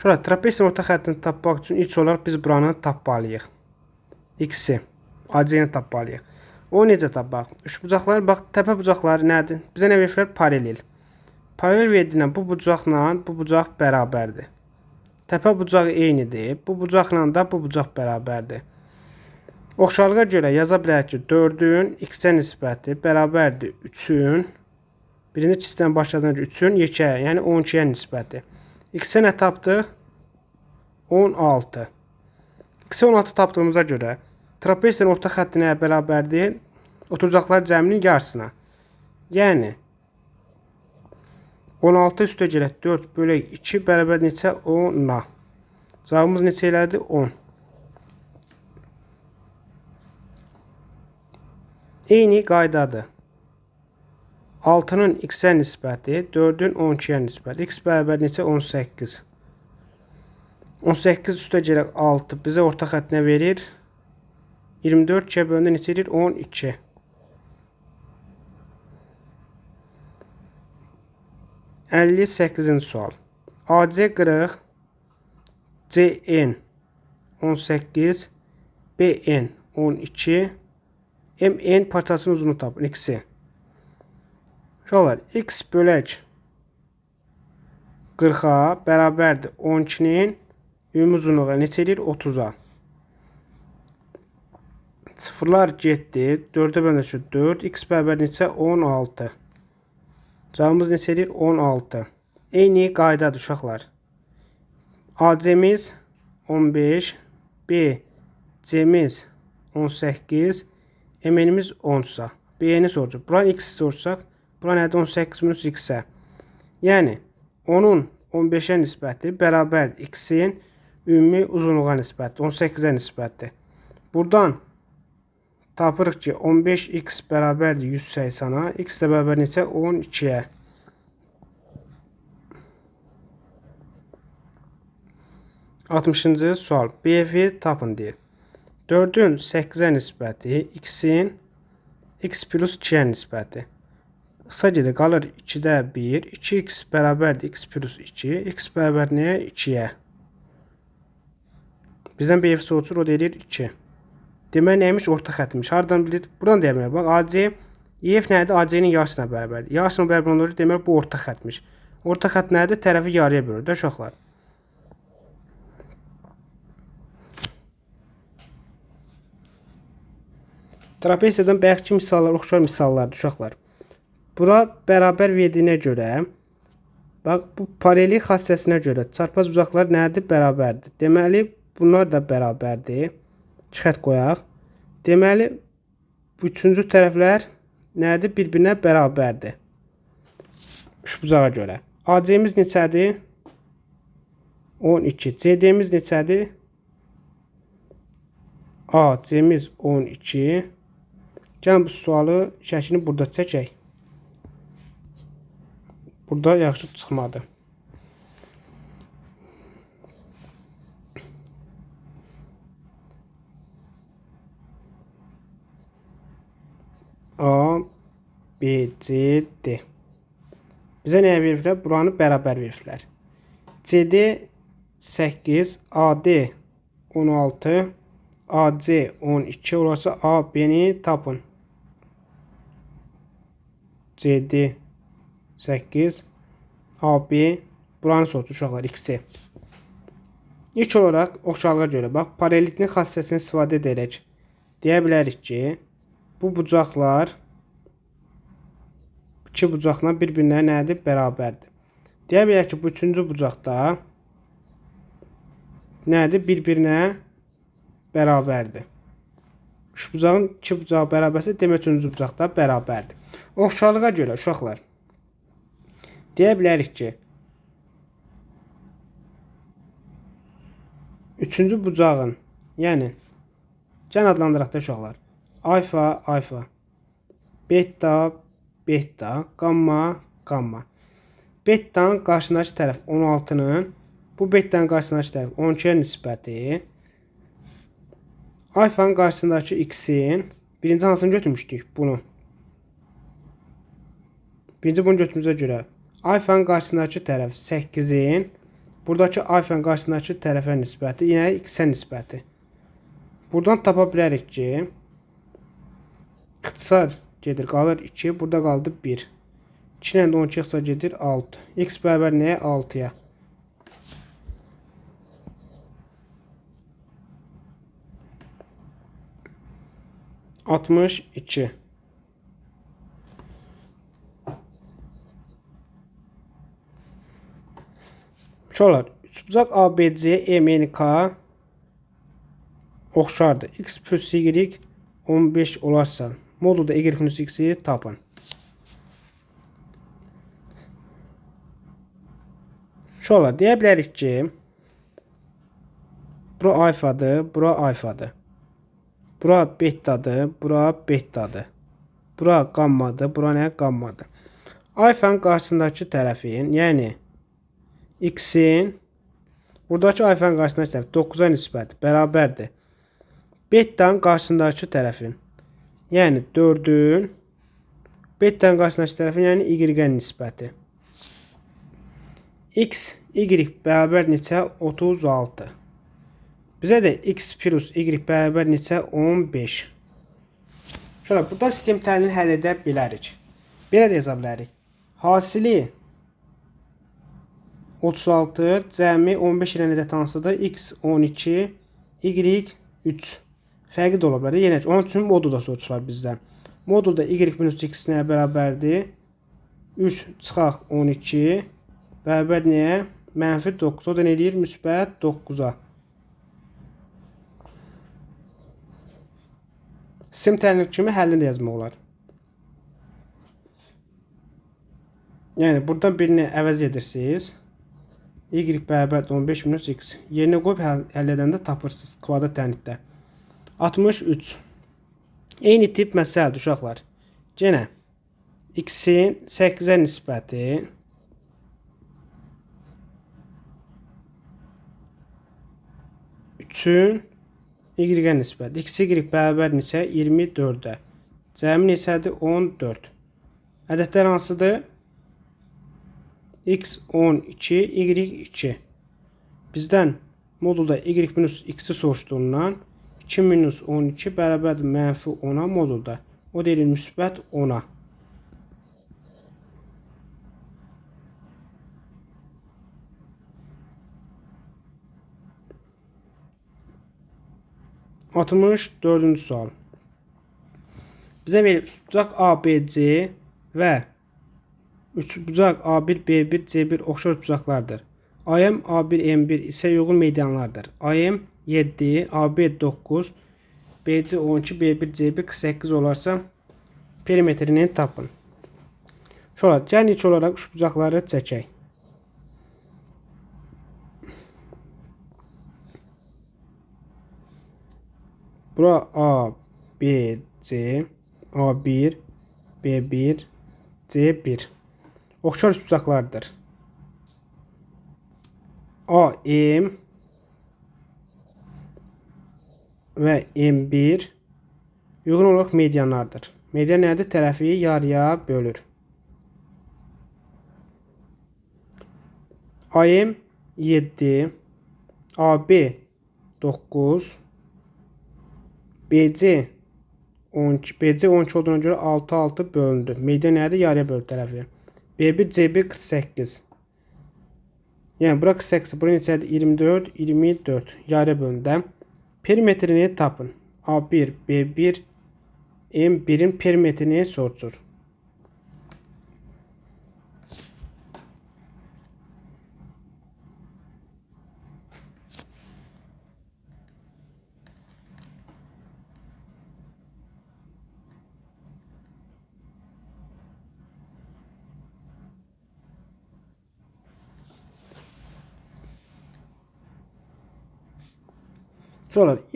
Şöyle trapesiyanın orta xəttini tapmaq üçün ilk olaraq biz buranı tapmalıyıq. X-i, AC-ni tapmalıyıq. O necə tapaq? Üçbucaqların bax, təpə bucaqları nədir? Bizə nə verirlər? Paralel. Paralel verdiyindən bu bucaqla bu bucaq bərabərdir. Təpə bucağı eynidir. Bu bucaqla da bu bucaq bərabərdir. Oxşarlığa görə yaza bilərik ki, 4-ün x-ə nisbəti bərabərdir 3-ün. Birinci kisdən başladığında 3-ün yekəyə, yəni 12-yə nisbəti. X-ə nə tapdıq? 16. X-ə 16 tapdığımıza görə trapesiyanın orta xətti nəyə bərabərdir? Oturacaqlar cəminin yarısına. Yəni 16 üstə gələk 4 bölək 2 bərabər neçə? 10-a. Cavabımız neçə elədi? 10. Eyni qaydadır. 6-nın x-ə nisbəti 4-ün 12-yə nisbəti. X bərabər neçə? 18. 18 üstə gələk 6 bizə orta xətt nə verir? 24 2-yə bölündə neçə edir? 12. Əlli 8-ci sual. AC 40, CN 18, BN 12, MN parçasının uzunluğunu tapın. X-i. Uşaqlar, X bölək 40-a bərabərdir 12-nin ümumi uzunluğu neçə edir? 30-a. Sıfırlar getdi. 4-ə bölünsə 4. X bərabər neçə? 16. Cavabımız neçə edir? 16. Eyni qaydadır uşaqlar. AC-miz 15, BC-miz 18, MN-imiz 10-sa. B-ni soracaq. Buranın X-i soracaq. Buranın nədir? 18 minus X-ə. Yəni, onun 15-ə nisbəti bərabərdir. X-in ümumi uzunluğa nisbətdir. 18-ə nisbətdir. Buradan tapırıq ki, 15x bərabərdir 180-a. X də bərabər neçə? 12-yə. Altmışıncı sual. BF tapın deyir. 4-ün 8-ə nisbəti, X-in X plus 2-yə nisbəti. Qısa gedə qalır 2-də 1. 2x bərabərdir X plus 2. X bərabər nəyə? 2-yə. Bizdən BF soruşur, o deyir 2. Demək neymiş? Orta xətmiş. Hardan bilir? Buradan demək. Bax, AC, EF nədir? AC-nin yarısına bərabərdir. Yarısına bərabər olur. Demək, bu orta xətmiş. Orta xət nədir? Tərəfi yarıya bölür də uşaqlar. Trapesiyadan bayaqki misallar oxşar misallardır uşaqlar. Bura bərabər verdiyinə görə, bax, bu paralellik xassəsinə görə çarpaz bucaqlar nədir? Bərabərdir. Deməli, bunlar da bərabərdir. 2 xətt qoyaq. Deməli, bu üçüncü tərəflər nədir? Bir-birinə bərabərdir. Üçbucağa görə. AC-miz neçədir? 12. CD-miz neçədir? AC-miz 12. Gəlin bu sualı şəklini burada çəkək. Burada yaxşı çıxmadı. A, B, C, D. Bizə nəyə veriblər? Buranı bərabər veriblər. CD 8, AD 16, AC 12 olursa AB-ni tapın. CD 8, AB buranı soruşur uşaqlar X-i. İlk olaraq oxşarlığa görə bax, paralelliknin xassəsini istifadə edərək deyə bilərik ki, bu bucaqlar iki bucaqla bir-birinə nədir? Bərabərdir. Deyə bilərik ki, bu üçüncü bucaqda nədir? Bir-birinə bərabərdir. Üç bucağın iki bucağı bərabərsə, demək üçüncü bucaqda bərabərdir. Oxşarlığa görə uşaqlar deyə bilərik ki, üçüncü bucağın, yəni gəlin adlandıraq da uşaqlar. Alfa, alfa, beta, beta, gamma, gamma. Beta'nın qarşısındakı tərəf 16-nın, bu beta'nın qarşısındakı tərəf 12-yə nisbəti, alfanın qarşısındakı x-in, birinci hansını götürmüşdük? Bunu. Birinci bunu götürmüzə görə alfanın qarşısındakı tərəf 8-in, buradakı alfanın qarşısındakı tərəfə nisbəti, yenə x-ə nisbəti. Buradan tapa bilərik ki, ixtisar gedir, qalır 2, burada qaldı 1. 2 ilə də 12 ixtisar gedir 6. X bərabər nəyə? 6-ya. Altmış iki. Uşaqlar, üçbucaq ABC, MNK oxşardır. X plus Y 15 olarsa, modulda Y plus X-i tapın. Şöyle deyə bilərik ki, bura alfadır, bura alfadır. Bura betadır, bura betadır. Bura qammadır, bura nə? Qammadır. Alfanın qarşısındakı tərəfin, yəni x-in buradakı alfanın qarşısındakı tərəf 9-a nisbət bərabərdir. Betanın qarşısındakı tərəfin, yəni 4-ün betanın qarşısındakı tərəfin, yəni y-ə nisbəti. X, y bərabər neçə? 36. Bizə də x plus y bərabər neçə? 15. Şöyle burada sistem təhlilini həll edə bilərik. Belə də yaza bilərik. Hasili 36 cəmi 15 ilə nədə hansıdır? X 12, y 3. Fərqi də ola bilər. Yenə onun üçün modulda soruşurlar bizdən. Modulda y minus x nəyə bərabərdir? 3 çıxaq 12 bərabər nəyə? Mənfi 9. O da nə eləyir? Müsbət 9-a. Sistem təhlili kimi həllini də yazmaq olar. Yəni buradan birini əvəz edirsiniz. Y bərabər 15 minus x. Yerinə qoyub həll edəndə tapırsınız kvadrat təhniddə. 63. Eyni tip məsələdir uşaqlar. Yenə x-in 8-ə nisbəti 3-ün y-ə nisbəti. X-y bərabər neçə? 24-ə. Cəmi neçədir? 14. Ədədlər hansıdır? X 12, y 2. Bizdən modulda y minus x-i soruşduğundan 2 minus 12 bərabərdir mənfi 10-a modulda. O deyilir müsbət 10-a. Atılmış 4-cü sual. Bizə verilib üçbucaq ABC və üçbucaq A1, B1, C1 oxşar üçbucaqlardır. AM, A1, M1 isə uyğun medianlardır. AM 7, AB 9, BC 12, B1, C1 48 olarsa perimetrini tapın. Şöyle gəlin ilk olaraq üçbucaqları çəkək. Bura A, B, C, A1, B1, C1 oxşar üçbucaqlardır. AM və M1 uyğun olaraq medianlardır. Median nədir? Tərəfi yarıya bölür. AM 7, AB 9, BC 12. BC 12 olduğuna görə 6 bölündü. Median nədir? Yarıya bölür tərəfi. B1, C1 48. Yəni bura 48, bura neçədir? 24, 24. Yarıya bölündə. Perimetrini tapın. A1, B1, M1'in perimetrini soruşur.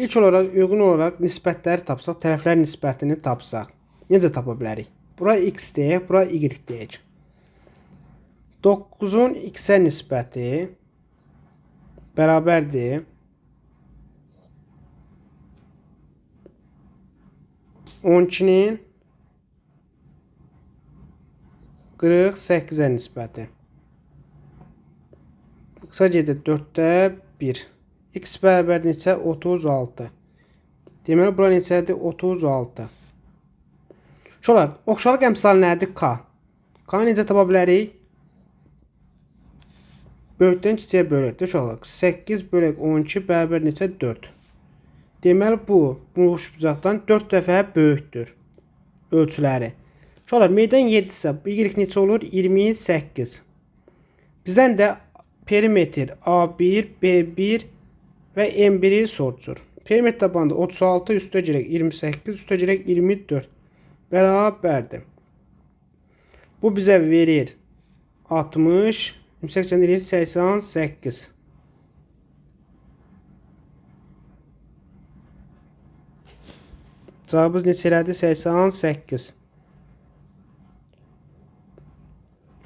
İlk olaraq uyğun olaraq nisbətləri tapsaq, tərəflərin nisbətini tapsaq. Necə tapa bilərik? Bura x deyək, bura y deyək. 9-un x-ə nisbəti bərabərdir 12-nin 48-ə nisbəti. Qısa gedir 4-də 1. X bərabər neçə? 36. Deməli, bura neçədir? 36. Şolar, oxşarlıq əmsalı nədir? K. K necə tapa bilərik? Böyükdən kiçiyə bölək. Şolar, 8 bölək 12 bərabər neçə? 4. Deməli, bu üçbucaqdan 4 dəfə böyükdür. Ölçüləri. Şolar, meydan 7 isə, y neçə olur? 28. Bizdən də perimetr A1, B1 və M1'i soruşur. Perimetr tabanında 36 üstə girək 28 üstə girək 24 bərabərdir. Bu bizə verir 64. 28 eləyir 88. Cavabımız neçə elədi? 88.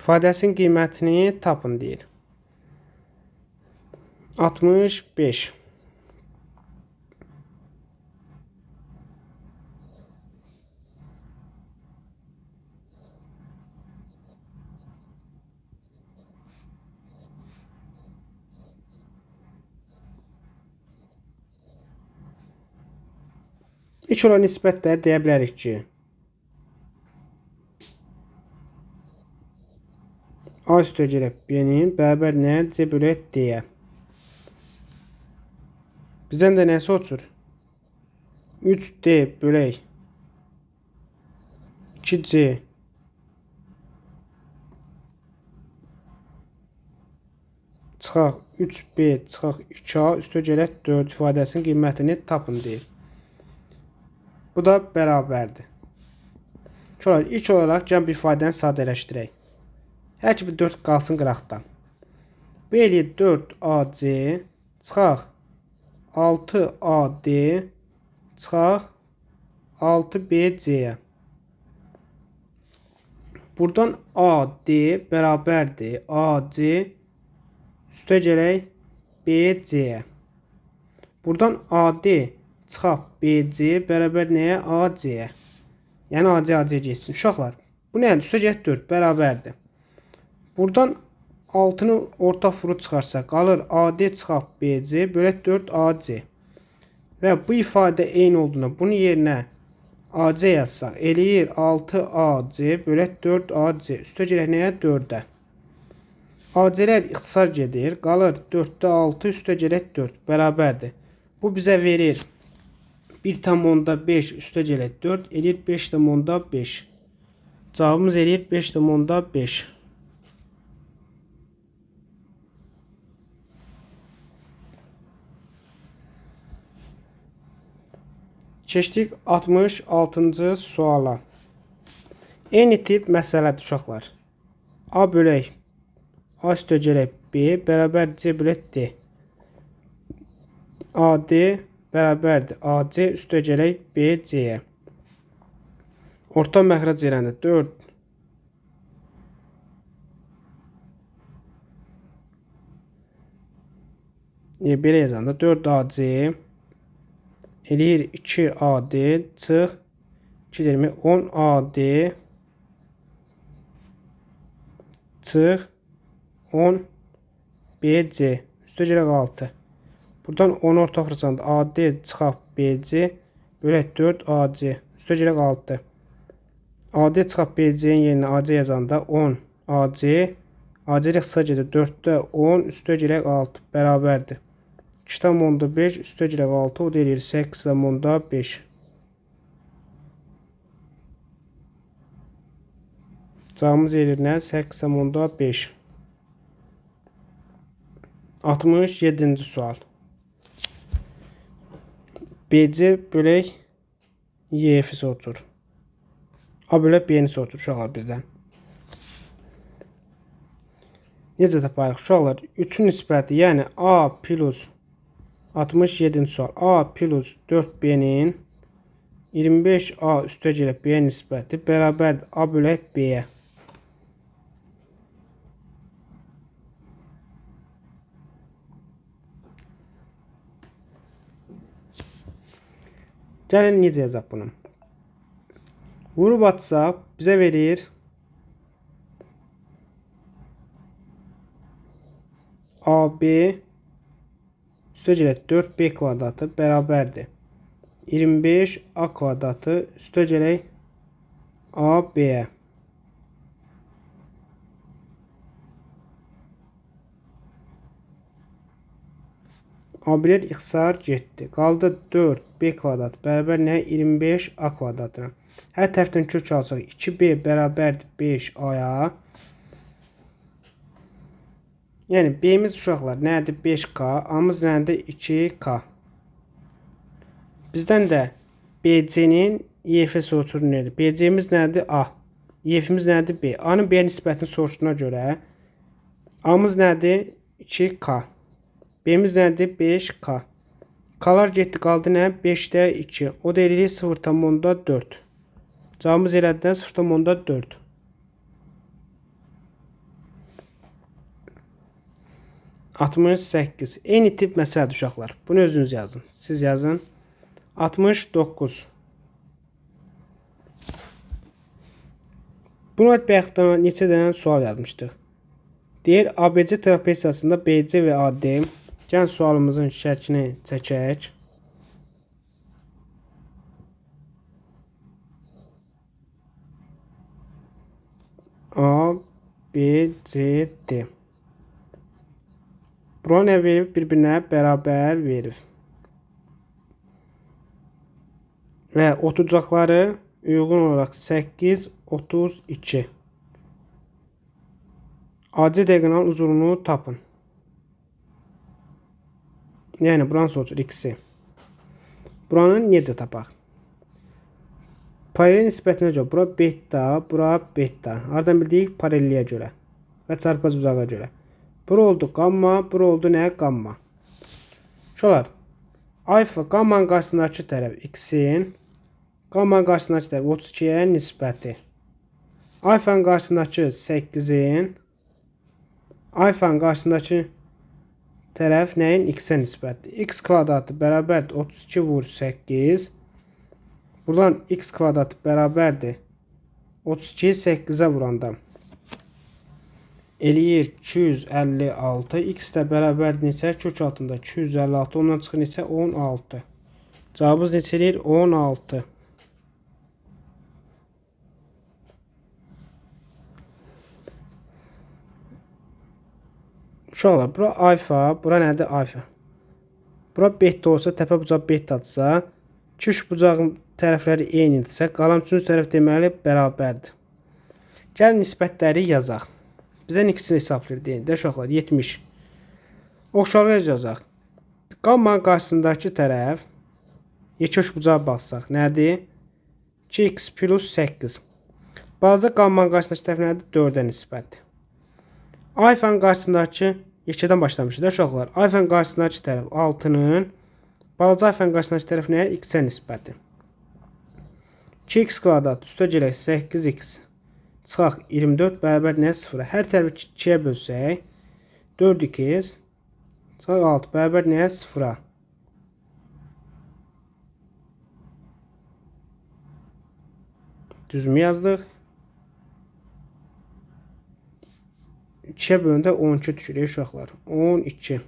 İfadəsinin qiymətini tapın deyir. 65. İlk olan nisbətləri deyə bilərik ki, A üstə gəlib B-nin bərabər nə? C bölək D-yə. Bizdən də nəsə uçur? 3D bölək 2C çıxaq 3B çıxaq 2A üstə gələk 4 ifadəsinin qiymətini tapın deyir. Bu da bərabərdir. İlk olaraq gəlin bir ifadəni sadələşdirək. Hər ki bir 4 qalsın qıraqda. Bu eləyir 4AC çıxaq 6AD çıxaq 6BC-yə. Buradan AD bərabərdir AC üstə gələk BC-yə. Buradan AD çıxaq BC bərabər nəyə? AC-yə. Yəni AC geçsin. Uşaqlar, bu nədir? Üstə gələk 4 bərabərdir. Buradan 6-nı ortaq vurub çıxarsa qalır AD çıxaq BC bölək 4 AC. Və bu ifadə eyni olduğuna bunun yerinə AC yazsaq eləyir 6 AC bölək 4 AC. Üstə gələk nəyə? 4-ə. AC-lər ixtisar gedir. Qalır 4-də 6 üstə gələk 4 bərabərdir. Bu bizə verir 1,5 üstə gələk 4 eləyir 5,5. Cavabımız eləyir 5,5. Keçdik 66-cı suala. Eyni tip məsələdir uşaqlar. A bölək A üstə gələk B bərabər C bölək D. AD bərabərdir AC üstə gələk BC-yə. Orta məxrəc yerəndə 4 belə yazanda 4AC eləyir 2AD çıx 10AD çıx 10 BC üstə gələk 6. Buradan 10 ortaq vuracağında AD çıxaq BC bölək 4 AC üstə gələk 6. AD çıxaq BC-nin yerinə AC yazanda 10 AC AC-lə xısa gedir 4-də 10 üstə gələk 6 bərabərdir. 2,5 üstə gələk 6 o da eləyir 8,5. Cavabımız eləyir nə? 8,5. 67-ci sual. BC bölək YF soruşur. A bölək B-ni soruşur uşaqlar bizdən. Necə taparıq uşaqlar? 3-ün nisbəti, yəni A plus 67-ci sual. A plus 4B-nin 25A üstə gələk B-yə nisbəti bərabərdir A bölək B-yə. Gəlin necə yazaq bunu? Vurub atsaq bizə verir AB üstə gələk 4B kvadratı bərabərdir 25A kvadratı üstə gələk AB-yə. AB-lər ixtisar getdi. Qaldı 4B kvadrat bərabər nə? 25A kvadratına. Hər tərəfdən kök alsaq 2B bərabərdir 5A-ya. Yəni B-miz uşaqlar nədir? 5K, A-mız nədir? 2K. Bizdən də BC-nin YF soruşur nədir? BC-miz nədir? A. YF-imiz nədir? B. A-nın B nisbətini soruşduğuna görə A'mız nədir? 2K. B'miz nədir? 5K. K'lar getdi qaldı nə? 5'də 2. O da elədik 0,4. Cavabımız elədidən 0,4. Altmış 8. Eyni tip məsələdir uşaqlar. Bunu özünüz yazın. Siz yazın. 69. Buna bayaqdan neçə dənə sual yazmışdıq. Deyir ABC trapesiyasında BC və AD. Gəlin sualımızın şəklini çəkək. A, B, C, D. Bura nə verib? Bir-birinə bərabər verib. Və oturacaqları uyğun olaraq 8, 32. AC diagonal uzunluğunu tapın. Yəni buranın sonucu x-i. Buranın necə tapaq? Paralel nisbətinə görə bura beta, bura beta. Hardan bildik? Paralelliyə görə və çarpaz uzağa görə. Bura oldu gamma, bura oldu nə? Gamma. Şolar. Alfa gammanın qarşısındakı tərəf x-in, gammanın qarşısındakı tərəf 32-yə nisbəti. Alfanın qarşısındakı 8-in, alfanın qarşısındakı tərəf nəyin? X-ə nisbətdir. X kvadratı bərabərdir 32 vur 8. Buradan x kvadratı bərabərdir 32 8-ə vuranda eləyir 256. X də bərabərdir neçə? Kök altında 256. Ondan çıxır neçə? 16. Cavabımız neçə eləyir? 16. Uşaqlar, bura alfa, bura nədir? Alfa. Bura beta olsa, təpə bucaq betadırsa, iki üç bucağın tərəfləri eynidirsə, qalan üçüncü tərəf deməli bərabərdir. Gəlin nisbətləri yazaq. Bizə ikisini hesablayır deyin. Də uşaqlar 70. Oxşarlar yazaq. Gammanın qarşısındakı tərəf iki üç bucağa baxsaq nədir? 2x plus 8. Balaca gammanın qarşısındakı tərəf nədir? 4-ə nisbətdir. Alfanın qarşısındakı 2-dən başlamışıq da uşaqlar. Alfanın qarşısındakı tərəf 6-nın, balaca alfanın qarşısındakı tərəf nəyə? X-ə nisbəti. 2x kvadrat üstə gələk 8x çıxaq 24 bərabər nəyə? 0-a. Hər tərəfi 2-yə bölsək 4x çıxaq 6 bərabər nəyə? 0-a. Düzmü yazdıq? 2'ye bölündə 12 düşür uşaqlar. 12.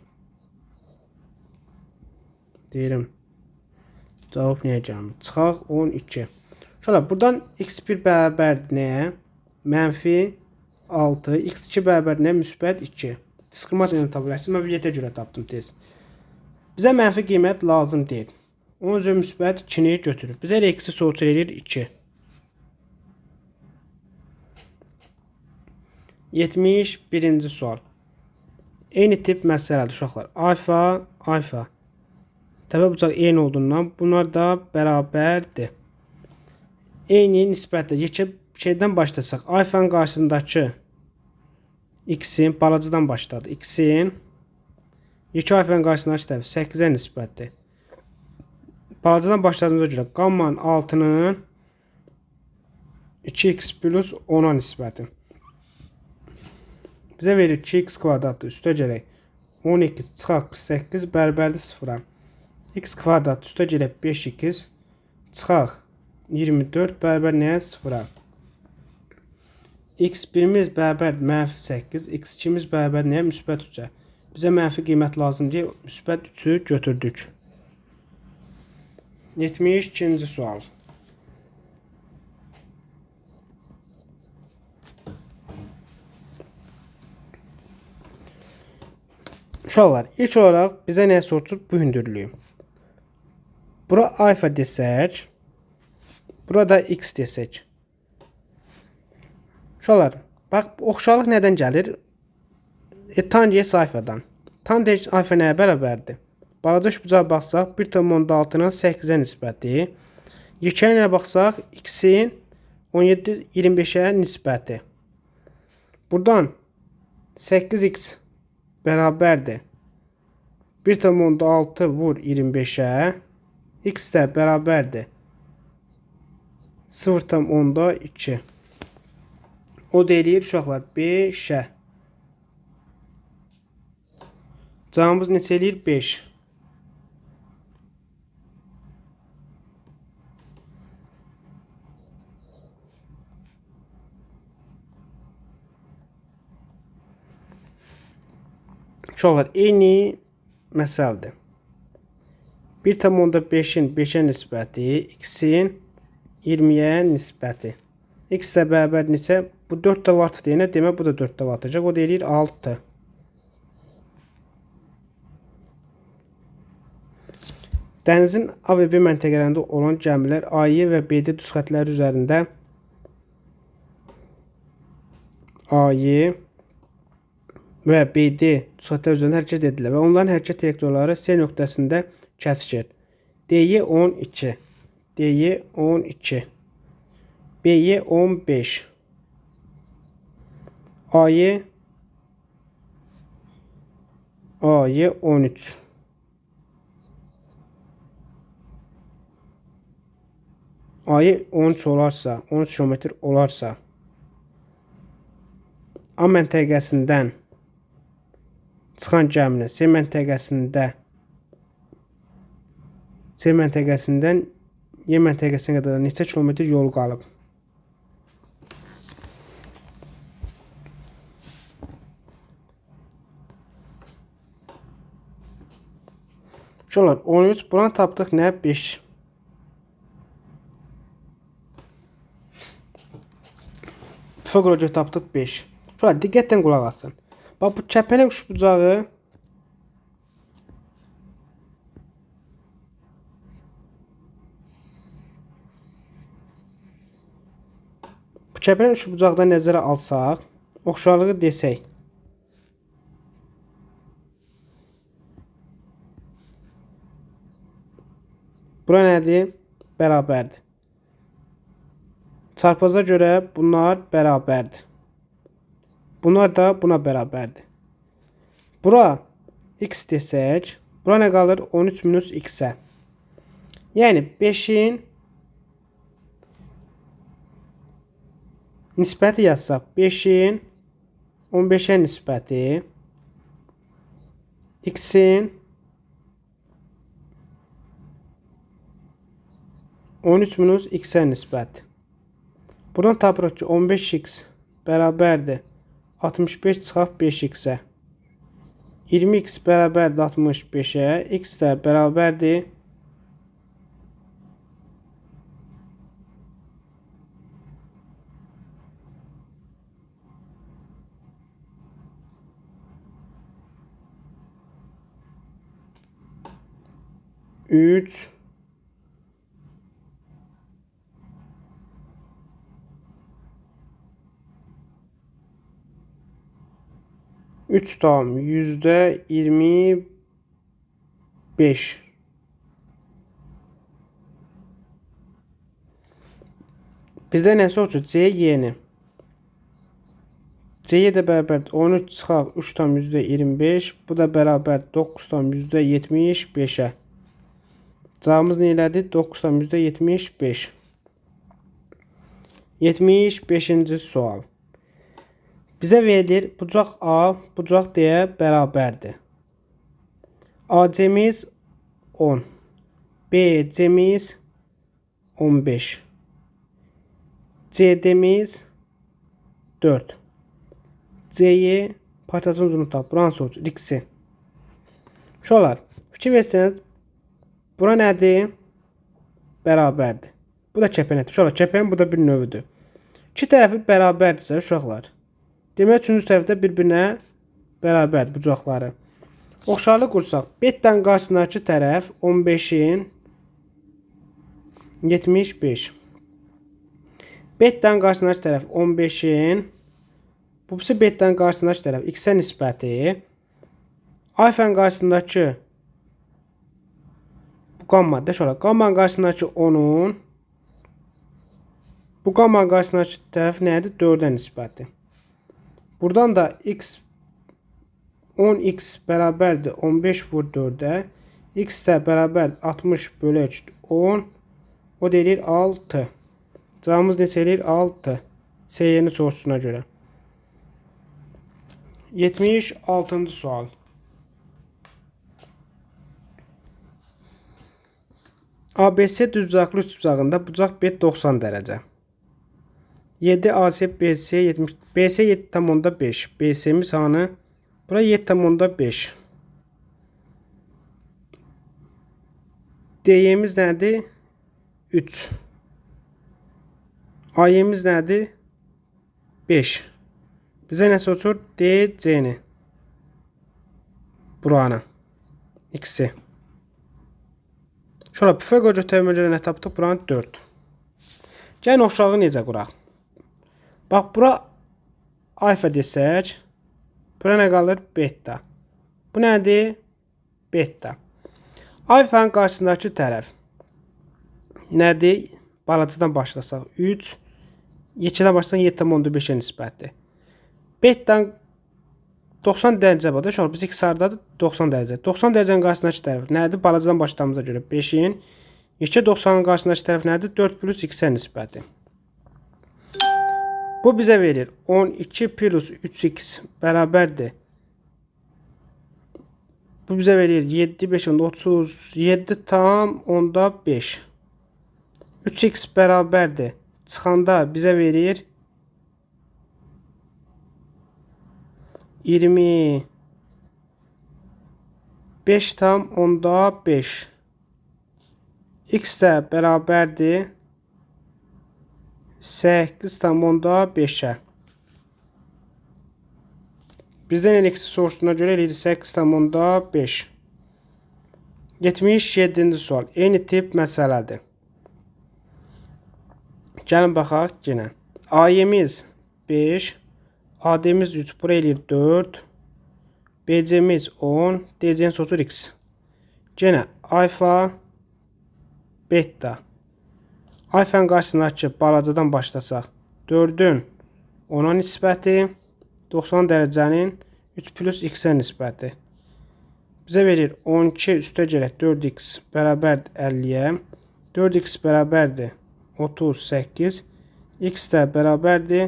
Deyirəm. Cavab nəyə gəlmir? Çıxaq 12. Uşaqlar, buradan x1 bərabərdir nəyə? Mənfi 6. x2 bərabər nəyə? Müsbət 2. Diskriminator ilə tapa bilərsiniz. Mən biletə görə tapdım tez. Bizə mənfi qiymət lazım deyil. Onun üzrə müsbət 2-ni götürür. Bizə elə eksi sonuç eləyir 2. 71-ci sual. Eyni tip məsələdir uşaqlar. Alfa, alfa. Təpə bucaq eyni olduğundan bunlar da bərabərdir. Eyni nisbətlə yekə şeydən başlasaq. Alfanın qarşısındakı x-in balacadan başladı. X-in yekə alfanın qarşısındakı tərəf 8-ə nisbətdir. Balacadan başladığımıza görə gammanın 6-nın 2x plus 10-a nisbəti. Bizə verir 2x kvadratı üstə gələk 12 çıxaq 8 bərabərdir 0-a. X kvadratı üstə gələk 5x çıxaq 24 bərabər nəyə? 0-a. X1-imiz bərabər mənfi 8, X2-imiz bərabər nəyə? Müsbət 3-ə. Bizə mənfi qiymət lazım deyə müsbət 3-ü götürdük. 72-ci sual. Uşaqlar, ilk olaraq bizə nə soruşur? Bu hündürlüyü. Bura alfa desək, burada x desək. Uşaqlar, bax, oxşarlıq nədən gəlir? Tangens alfadan. Tangens alfa nəyə bərabərdir? Balaca üçbucağa baxsaq, 1,6-nın 8-ə nisbəti. Yekəyə baxsaq, x-in 17-25-ə nisbəti. Buradan 8x bərabərdir 1,6 vur 25'ə. X də bərabərdir 0,2. O da eləyir uşaqlar 5'ə. Cavabımız neçə eləyir? 5. Uşaqlar eyni məsələdir. 1,5'in 5'ə nisbəti, x-in 20'yə nisbəti. X də bərabər neçə? Bu 4 də vat deyənə demək bu da 4 də vatacaq. O da eləyir 6. Dənizin A və B məntəqələrində olan gəmilər A-Y və B-D düz xətləri üzərində A-Y və B-D düz xətlər üzərində hərəkət edirlər və onların hərəkət trayektorları C nöqtəsində kəsişir. D-Y 12, D-Y 12, B-Y 15, A-Y 13. A-Y 13 olarsa, 13 kilometr olarsa, A məntəqəsindən çıxan gəminin C məntəqəsindən Y məntəqəsinə qədər neçə kilometr yol qalıb? Uşaqlar 13, buranı tapdıq nə? 5. Pifaqora görə tapdıq 5. Uşaqlar diqqətlə qulaq asın. Bax bu kəpənək uçbucağı uçbucaqdan nəzərə alsaq, oxşarlığı desək. Bura nədir? Bərabərdir. Çarpaza görə bunlar bərabərdir. Bunlar da buna bərabərdir. Bura x desək, bura nə qalır? 13 minus x-ə. Yəni 5'in nisbəti yazsaq, 5'in 15'ə nisbəti, x-in 13 minus x-ə nisbəti. Buradan tapırıq ki, 15x bərabərdir 65 çıxaq 5x-ə. 20x bərabərdir 65'ə, x də bərabərdir 3 tam %25. Bizdə nə soruşur? C yeni. C də bərabərdir 13 çıxaq 3 tam %25. Bu da bərabər 9 tam %75'ə. Cavabımız nə elədi? 9 tam %75. 75-ci sual. Bizə verilir bucaq A bucaq D-yə bərabərdir. AC-miz 10, BC-miz 15, CD-miz 4. C-yi parçasının uzunluğunu tap. Buranın sonucu x-i. Uşaqlar, fikir versəniz, bura nədir? Bərabərdir. Bu da kəpənəkdir. Uşaqlar, kəpənin bu da bir növüdür. İki tərəfi bərabərdirsə, uşaqlar, demək üçüncü tərəfdə bir-birinə bərabərdir bucaqları. Oxşarlıq qursaq, betdən qarşısındakı tərəf 15'in 75. Betdən qarşısındakı tərəf 15'in, bu betdən qarşısındakı tərəf x-ə nisbəti, alfanın qarşısındakı bu qammadır. Şöyle qammanın qarşısındakı 10'un, bu qammanın qarşısındakı tərəf nədir? 4'ə nisbəti. Buradan da x 10x bərabərdir 15 vur 4-ə. X də bərabər 60 bölək 10. O da eləyir 6. Cavabımız neçə eləyir? 6. S-yeni sorusuna görə. 76-cı sual. ABC düzbucaqlı üçbucağında bucaq B 90 dərəcə. 7 AC BC 70 BC 7,5. BC'miz hanı? Bura 7,5. DY'miz nədir? 3. AY'miz nədir? 5. Bizə nə soruşur? DC'ni. Buranı. X'i. Şöyle Pifagor götürmələrinə nə tapdıq? Buranı 4. Gəlin oxşarlığı necə quraq? Bax, bura alfa desək, bura nə qalır? Beta. Bu nədir? Beta. Alfanın qarşısındakı tərəf nədir? Balacıdan başlasaq 3. 2-dən başlasaq 7,5-ə nisbətdir. Beta'dan 90 dərəcə var da. Şöyle biz x hardadır? 90 dərəcə. 90 dərəcənin qarşısındakı tərəf nədir? Balacadan başladığımıza görə 5-in. 2-90-ın qarşısındakı tərəf nədir? 4 plus x-ə nisbəti. Bu bizə verir 12 plus 3x bərabərdir. Bu bizə verir 7, 5, 37 tam onda 5. 3x bərabərdir. Çıxanda bizə verir 25 tam onda 5. X də bərabərdir 8 tam onda 5'ə. Bizdən x sorusuna görə eləyir 8 tam onda 5. 77-ci sual. Eyni tip məsələdir. Gəlin baxaq yenə. AY'miz 5. AD'miz 3. Bura eləyir 4. BC'miz 10. DC'nin sorusu x. Yenə alfa, beta. Alfanın qarşısındakı balacadan başlasaq 4'ün 10'a nisbəti 90 dərəcənin 3 plus x-ə nisbəti. Bizə verir 12 üstə gələk 4x bərabərdir 50'yə. 4x bərabərdir 38. X də bərabərdir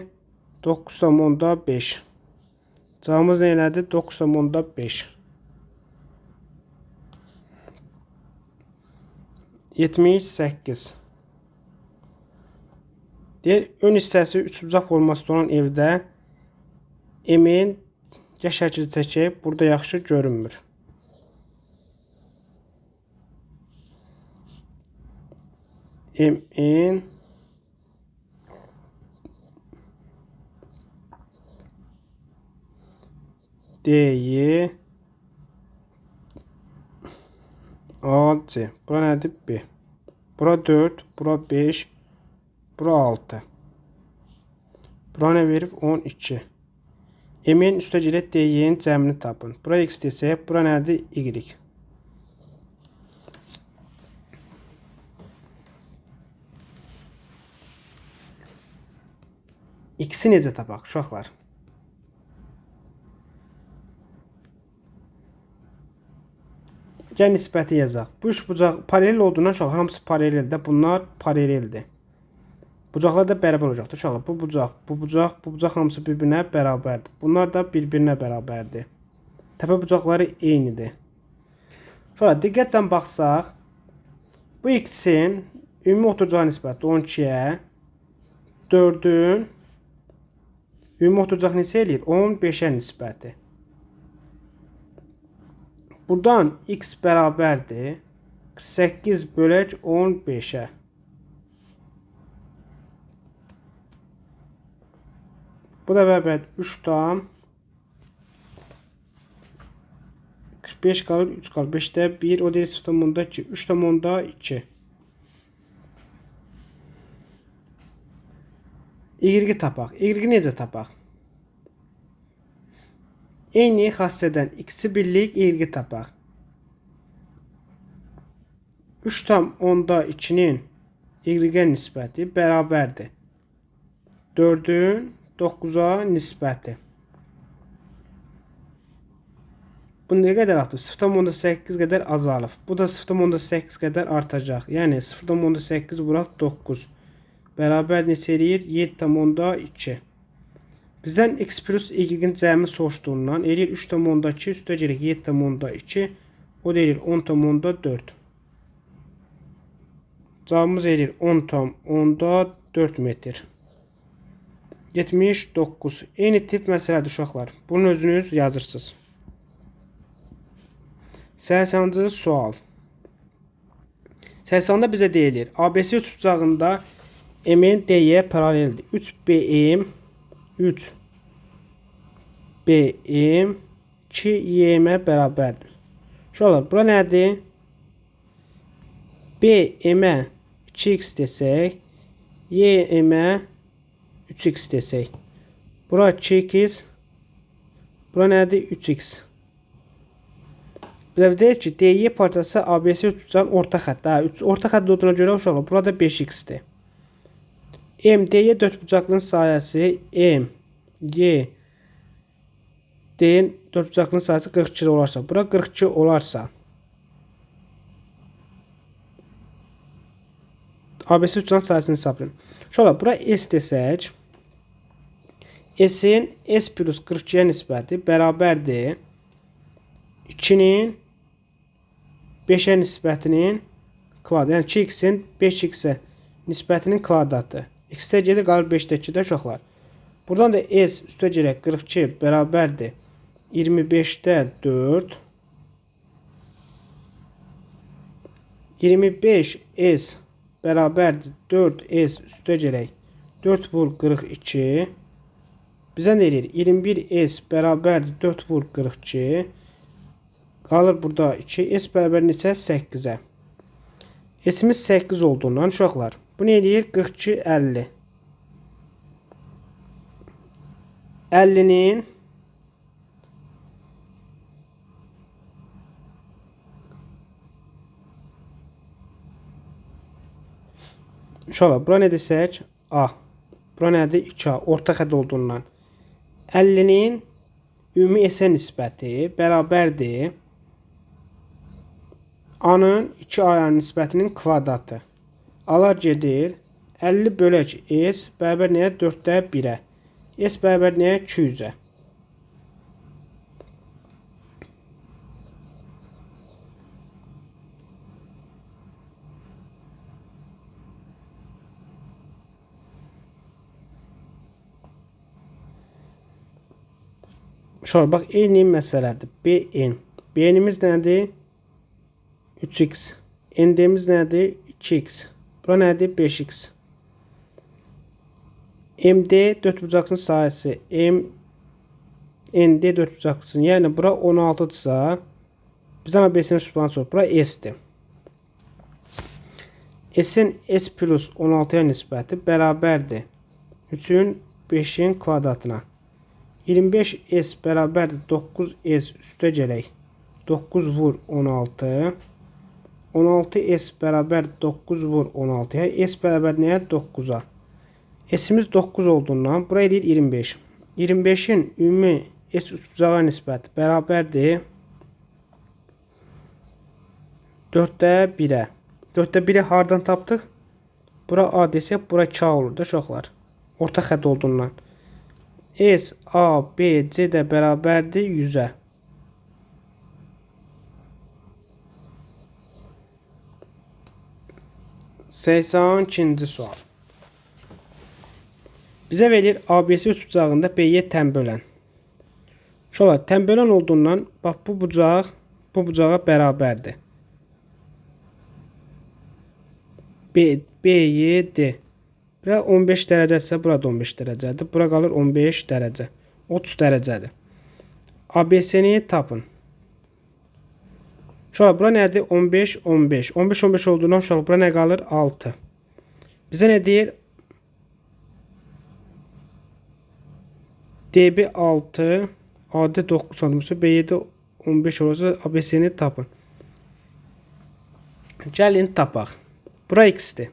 9,5. Cavabımız nə elədi? 9,5. 78. Deyir, ön hissəsi üçbucaq formasında olan evdə M-in şəkili çəkib, burada yaxşı görünmür. M-in D'yi AC. Bura nədir? B. Bura 4, bura 5, bura 6. Bura nə verib? 12. M-in üstə gələk D-yin cəmini tapın. Bura x desək, bura nədir? Y. X-i necə tapaq, uşaqlar? Gəl nisbəti yazaq. Bu üç bucaq paralel olduğundan uşaqlar hamısı paraleldir. Bunlar paraleldir. Bucaqlar da bərabər olacaqdır uşaqlar. Bu bucaq hamısı bir-birinə bərabərdir. Bunlar da bir-birinə bərabərdir. Təpə bucaqları eynidir. Uşaqlar diqqətlə baxsaq, bu x-in ümumi oturucağı nisbəti 12'yə, 4'ün ümumi oturacaq neçə eləyir? 15'ə nisbəti. Buradan x bərabərdir 48 bölək 15'ə. Bu da bərabər 3 tam 45 qalır, 3 qalır. 5'də 1, o deyir 0,2. 3,2. Y tapaq. Y necə tapaq? Eyni xassədən x-i birlik y tapaq. 3,2'nin y-ə nisbəti bərabərdir 4'ün 9'a nisbəti. Bu ne qədər artıb? 0,8 qədər azalıb. Bu da 0,8 qədər artacaq. Yəni 0,8 vuraq 9. Bərabər neçə eləyir? 7,2. Bizdən x plus y-in cəmi soruşduğundan eləyir 3,2 üstə gəlir 7,2. O da eləyir 10,4. Cavabımız eləyir 10,4 metr. 79. Eyni tip məsələdir uşaqlar. Bunun özünüz yazırsınız. 80-cı sual. 80-da bizə deyilir. ABC üçbucağında MN D-yə paraleldir. 3BM 2YM bərabərdir. Uşaqlar, bura nədir? BM-ə 2x desək, YM-ə 3x desək. Bura 2x, bura nədir? 3x. Belə deyək ki, DY parçası ABC üçbucağın orta xətti. Orta xətt olduğuna görə uşaqlar, burada 5x-dir. MDY dörtbucaqlının sahəsi MY D-nin dörtbucaqlının sahəsi 42 olarsa, bura 42 olarsa, ABC üçbucağın sahəsini hesablayın. Uşaqlar, bura S desək, S-in S plus 42-yə nisbəti bərabərdir 2-nin 5-ə nisbətinin kvadratı. Yəni 2x-in 5x-ə nisbətinin kvadratı. X-də gedir, qalır 5-də 2-də uşaqlar. Buradan da S üstə gələk 42 bərabərdir 25-də 4. 25S bərabərdir 4S üstə gələk 4 vur 42. Bizə nə eləyir? 21S bərabərdir 4 vur 42. Qalır burada 2. S bərabər neçə? 8-ə. S'imiz 8 olduğundan uşaqlar. Bu nə eləyir? 42, 50. 50-nin uşaqlar, bura nə desək? A. Bura nədir? 2A. Orta xətt olduğundan. 50-nin ümumi S-ə nisbəti bərabərdir A-nın 2A-nın nisbətinin kvadratı. Alar gedir. 50 bölək S bərabər nəyə? 4-də 1-ə. S bərabər nəyə? 200-ə. Şöyle bax, eyni məsələdir. BN. BN-imiz nədir? 3x. ND-miz nədir? 2x. Bura nədir? 5x. MD dörtbucaqlının sahəsi. ND dörtbucaqlısının. Yəni bura 16-dırsa, bizdən ABC-nin üstündən sonra bura S-dir. S-in S plus 16-ya nisbəti bərabərdir 3-ün 5-in kvadratına. 25S bərabərdir 9S üstə gələk 9 vur 16. 16S bərabər 9 vur 16-ya. S bərabər nəyə? 9-a. S-imiz 9 olduğundan bura eləyir 25. 25-in ümumi S üçbucağa nisbəti bərabərdir 4-də 1-ə. 4-də 1-i hardan tapdıq? Bura A desək, bura 2A olur da uşaqlar. Orta xətt olduğundan. S, A, B, C də bərabərdir 100-ə. Səksən ikinci sual. Bizə verilir ABC üçbucağında B-yə tənbölən. Uşaqlar, tənbölən olduğundan bax bu bucaq bu bucağa bərabərdir. BYD. Bura 15 dərəcədirsə, burada 15 dərəcədir. Bura qalır 15 dərəcə. 30 dərəcədir. ABC-ni tapın. Uşaqlar, bura nədir? 15, 15. 15, 15 olduğundan uşaqlar, bura nə qalır? 6. Bizə nə deyir? DB 6, AD 9 olmuşsa, B7 15 olursa, ABC-ni tapın. Gəlin tapaq. Bura x-dir.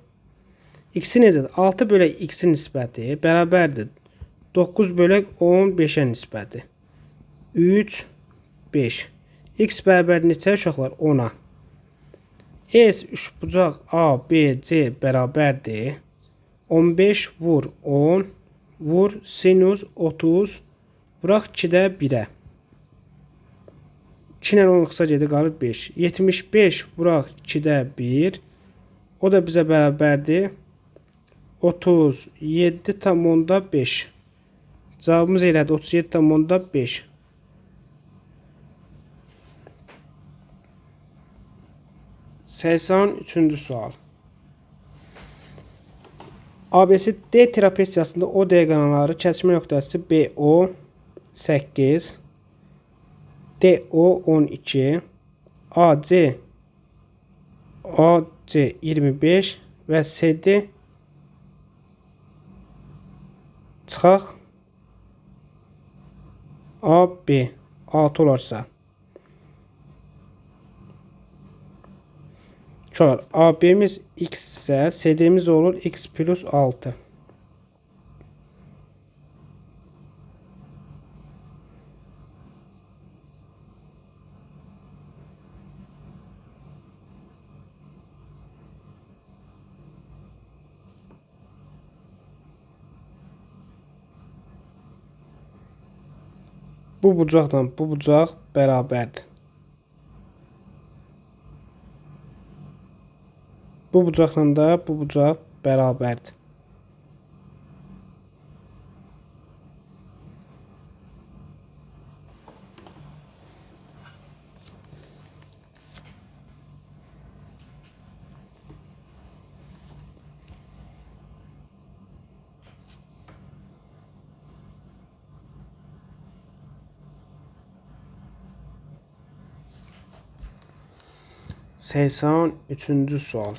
X-i necədir? 6 bölək x-in nisbəti bərabərdir 9 bölək 15-ə nisbəti. 3, 5. X bərabər neçə uşaqlar? 10-a. S üçbucaq ABC bərabərdir. 15 vur 10 vur sinus 30 vuraq 2-də 1-ə. 2 ilə 10 qısa gedir, qalır 5. 75 vuraq 2-də 1. O da bizə bərabərdir 37,5. Cavabımız elədir 37,5. Səysən 3-cü sual. ABC D trapesiyasında O diaqonalı kəsişmə nöqtəsi BO 8, DO 12, AC 25 və CD çıxaq AB 6 olarsa. AB'miz x ise CD'miz olur x plus 6. Bu bucaqla bu bucaq bərabərdir. Bu bucaqla da bu bucaq bərabərdir. Səysən 3-cü sual.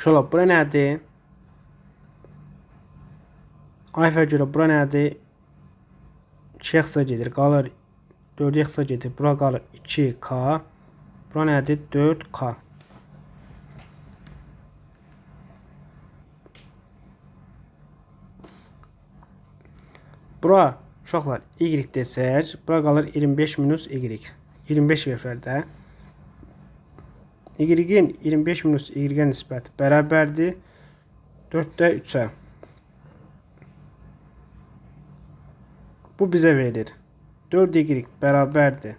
Şöyle bura nədir? Alfa görə bura nədir? 2-yə qısa gedir, qalır 4-yə qısa gedir, bura qalır 2K. Bura nədir? 4K. Bura uşaqlar Y desək, bura qalır 25 minus Y. 25 verfərdə. Y-in 25 minus Y-ə nisbəti bərabərdir 4-də 3-ə. Bu bizə verir 4Y bərabərdir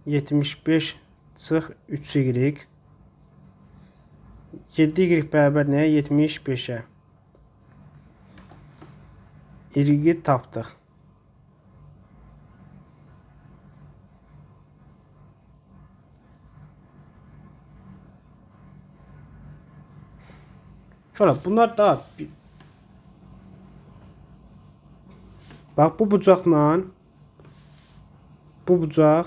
75 çıx 3Y. 7Y bərabər nəyə? 75-ə. Y tapdıq. Şöyle bunlar da bak bu bucaqla bu bucaq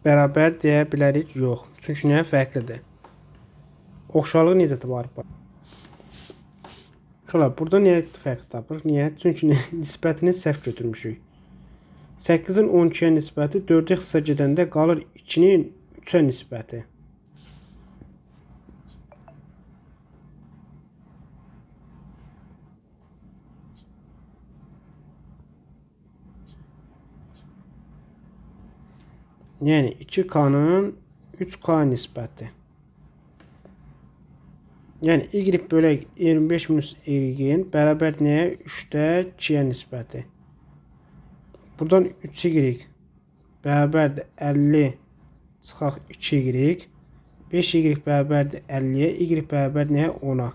bərabər deyə bilərik? Yox. Çünki nəyə fərqlidir? Oxşarlıq necə var? Şöyle burada niyə fərq tapırıq? Niyə? Çünki nisbətini səhv götürmüşük. 8-in 12-yə nisbəti 4-ə qısa gedəndə qalır 2-nin 3-ə nisbəti. Yəni 2K'nın 3K nisbəti. Yəni Y bölək 25 minus Y-in bərabər nəyə? 3-də 2-yə nisbəti. Buradan 3Y bərabərdir 50 çıxaq 2Y. 5Y bərabərdir 50-yə. Y bərabər nəyə? 10-a.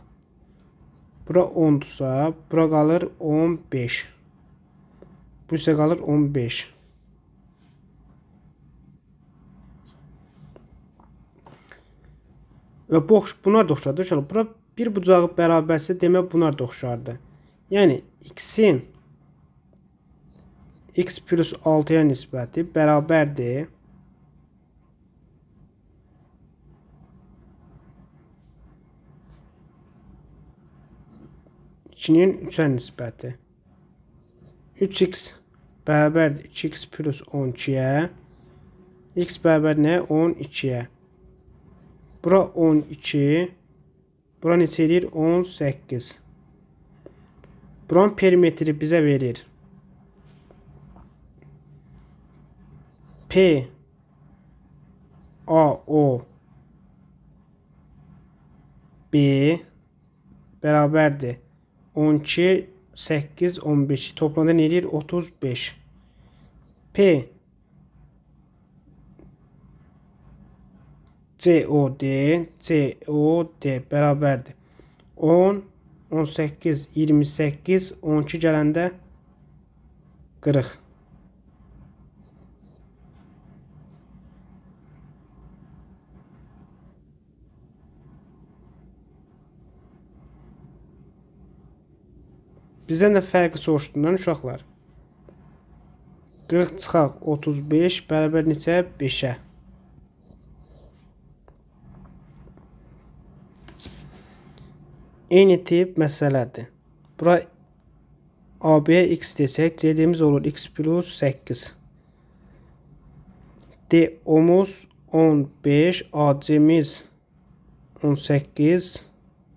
Bura 10-dursa, bura qalır 15. Bu isə qalır 15. Və bunlar da oxşardır. Uşaqlar, bura bir bucağı bərabərsə demək bunlar da oxşardır. Yəni x-in x plus 6-ya nisbəti bərabərdir 2-nin 3-ə nisbəti. 3x bərabərdir 2x plus 12-yə. X bərabər nə? 12-yə. Bura 12. Bura neçə eləyir? 18. Buranın perimetri bizə verir. P A O B bərabərdir 12, 8, 15. Toplamda nə eləyir? 35. P COD bərabərdir 10, 18, 28, 12 gələndə 40. Bizdən də fərqi soruşduğundan uşaqlar. 40 çıxaq 35 bərabər neçə? 5-ə. Eyni tip məsələdir. Bura AB-yə x desək, CD-miz olur x plus 8. DO-muz 15, AC-miz 18,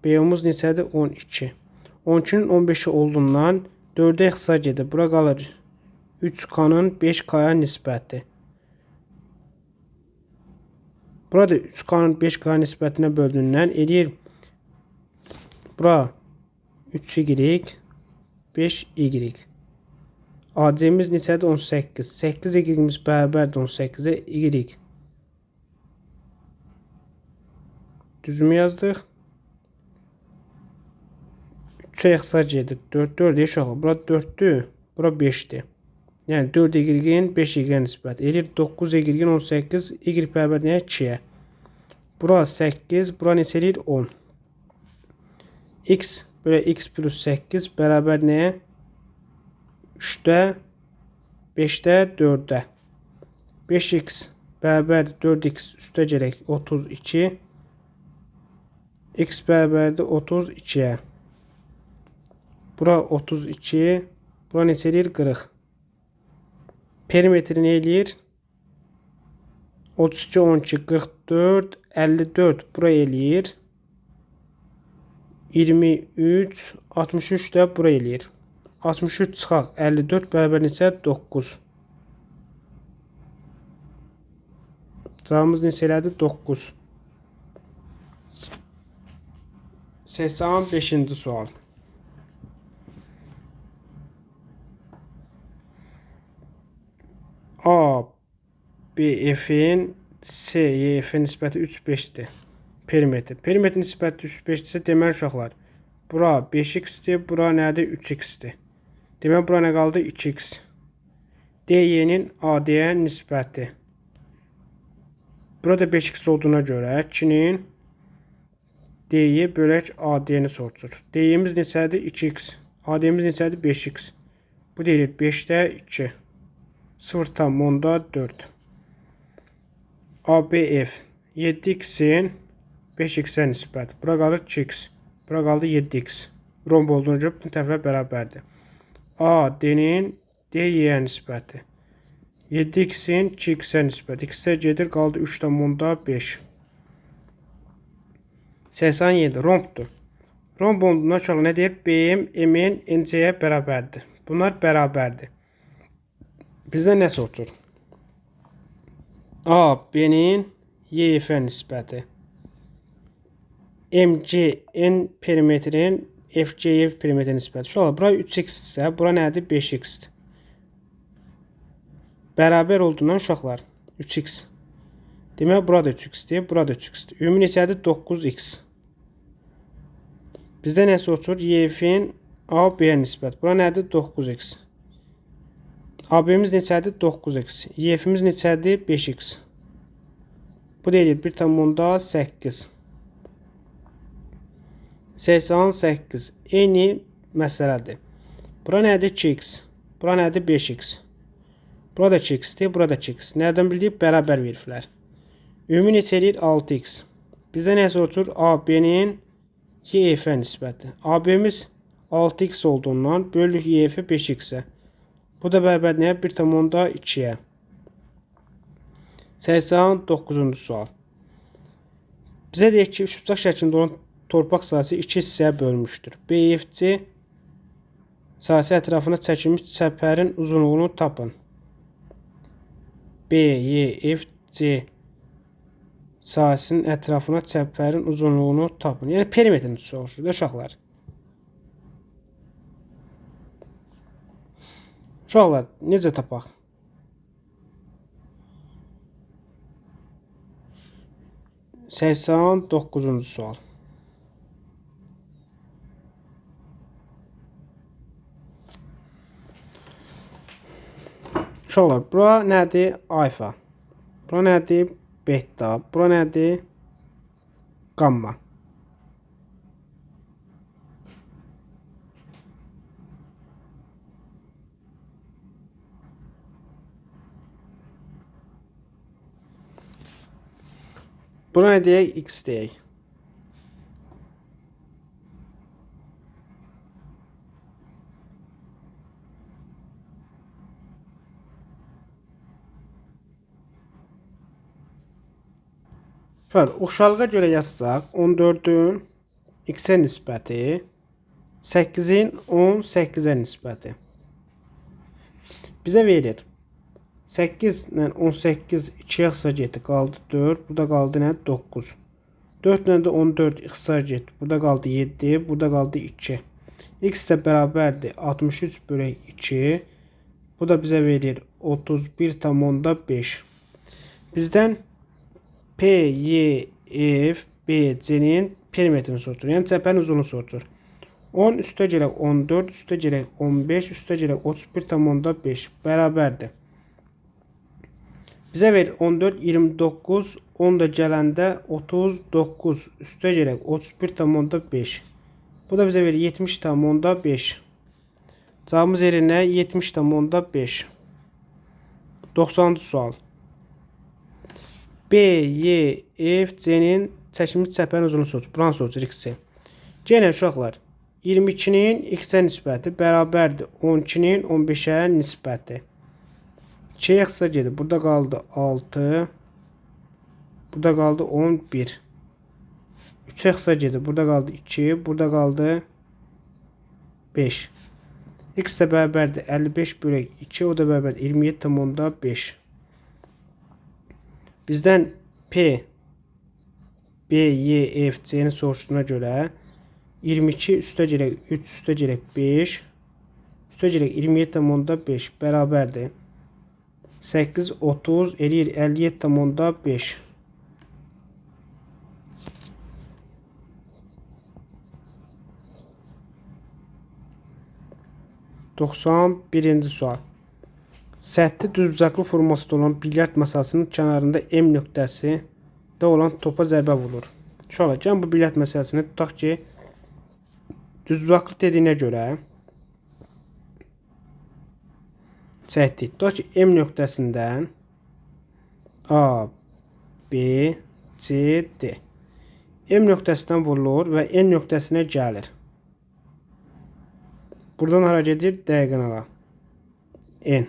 BO-muz neçədir? 12. 12-nin 15-i olduğundan 4-ə ixtisar gedir. Bura qalır 3K-nın 5K-ya nisbəti. Burada 3K-nın 5K-ya nisbətinə böldüyündən eləyir. Bura 3y, 5y. AC-miz neçədir? 18. 8y-miz bərabərdir 18-ə y. Düzmü yazdıq? 3'ə ixtisar gedir. 4 uşaqlar. Bura 4'dür. Bura 5'dir. Yəni 4y-in 5y-ə nisbət. Eləyir 9y-in 18, y bərabər nəyə? 2-yə. Bura 8, bura neçə eləyir? 10. X bölə x plus 8 bərabər nəyə? 3-də, 5-də, 4-də. 5x bərabərdir 4x üstə gələk 32. X bərabərdir 32-yə. Bura 32, bura neçə eləyir? 40. Perimetri nə eləyir? 32, 12, 44, 54 bura eləyir. 23, 63 də bura eləyir. 63 çıxaq 54 bərabər neçə? 9. Cavabımız neçə elədi? 9. 85-ci sual. A, BF-in CYF nisbəti 3, 5-dir. Perimetr. Perimetr nisbəti 3, 5-dirsə deməli uşaqlar. Bura 5x-dir, bura nədir? 3x-dir. Deməli bura nə qaldı? 2x. DY-nin AD-yə nisbəti. Burada 5x olduğuna görə 2-nin DY bölək AD-ni soruşur. DY-miz neçədir? 2x. AD-miz neçədir? 5x. Bu deyilir 5-də 2. 0,4. ABF 7x'in 5x'ə nisbəti. Bura qalır 2x. Bura qaldı 7x. Romb olduğuna görə bütün tərəflər bərabərdir. AD-nin DY-yə nisbəti. 7x'in 2x'ə nisbəti. X-də gedir, qaldı 3,5. 87. Rombdur. Romb olduğuna görə nə deyir? BM, M-in NC-yə bərabərdir. Bunlar bərabərdir. Bizdən nə soruşur? A, B-nin YF-ə nisbəti. MCN perimetrin FCF perimetrin nisbəti. Uşaqlar, bura 3x isə, bura nədir? 5x-dir. Bərabər olduğundan uşaqlar 3x. Demək, burada 3x-dir, burada 3x-dir. Ümumi neçədir? 9x. Bizdə nə soruşur? YF-in A, B-yə nisbəti. Bura nədir? 9x. AB-miz neçədir? 9x. YF-imiz neçədir? 5x. Bu deyilir 1,8. 88. Eyni məsələdir. Bura nədir? 2x. Bura nədir? 5x. Bura da 2x-dir, bura da 2x. Nədən bildik? Bərabər veriblər. Ümumi neçə eləyir? 6x. Bizdə nə soruşur? AB-nin YF-ə nisbəti. AB-miz 6x olduğundan bölürük YF 5x-ə. Bu da bərabər nəyə? 1,2-yə. 89-cu sual. Bizə deyək ki, üçbucaq şəklində olan torpaq sahəsi 2 hissəyə bölünmüşdür. BFC sahəsi ətrafına çəkilmiş çəpərin uzunluğunu tapın. BYFC sahəsinin ətrafına çəpərin uzunluğunu tapın. Yəni perimetrini soruşur da uşaqlar. Uşaqlar, necə tapaq? Səksən doqquzuncu sual. Uşaqlar, bura nədir? Alfa. Bura nədir? Beta. Bura nədir? Gamma. Buna nə deyək? X deyək. Oxşarlığa görə yazsaq, 14-ün x-ə nisbəti 8-in 18-ə nisbəti. Bizə verir. 8 ilə 18 2-yə xısa getdi, qaldı 4. Burada qaldı nə? 9. 4 ilə də 14 xısa getdi. Burada qaldı 7. Burada qaldı 2. X də bərabərdir 63 bölək 2. Bu da bizə verir 31,5. Bizdən PYFBC-nin perimetrini soruşur. Yəni çəpərin uzunluğunu soruşur. 10 üstə gələk 14, üstə gələk 15, üstə gələk 31,5 bərabərdir. Bizə verir 14, 29, 10 da gələndə 39, üstə gələk 31,5. Bu da bizə verir 70,5. Cavabımız yerinə 70,5. 90-cı sual. BYFC-nin çəkilmiş çəpərin uzunluğunu soruşur. Buranı soruşur x-i. Yenə uşaqlar, 22-nin x-ə nisbəti bərabərdir 12-nin 15-ə nisbəti. 2'ye xısa gedir. Burada qaldı 6. Burada qaldı 11. 3'e xısa gedir. Burada qaldı 2. Burada qaldı 5. X də bərabərdir 55 bölək 2. O da bərabərdir 27,5. Bizdən P BYFC-ni soruşduğuna görə 22 üstə gələk 3 üstə gələk 5 üstə gələk 27,5 bərabərdir 8 30 eləyir 57,5. Doksan birinci sual. Səthi düzbucaqlı formasında olan bilyard masasının kənarında M nöqtəsi də olan topa zərbə vurulur. Şöyle gəlin bu bilyard məsələsini tutaq ki, düzbucaqlı dediyinə görə səthi tutaq ki, M nöqtəsindən A, B, C, D. M nöqtəsindən vurulur və N nöqtəsinə gəlir. Buradan hara gedir? Diagonala. N.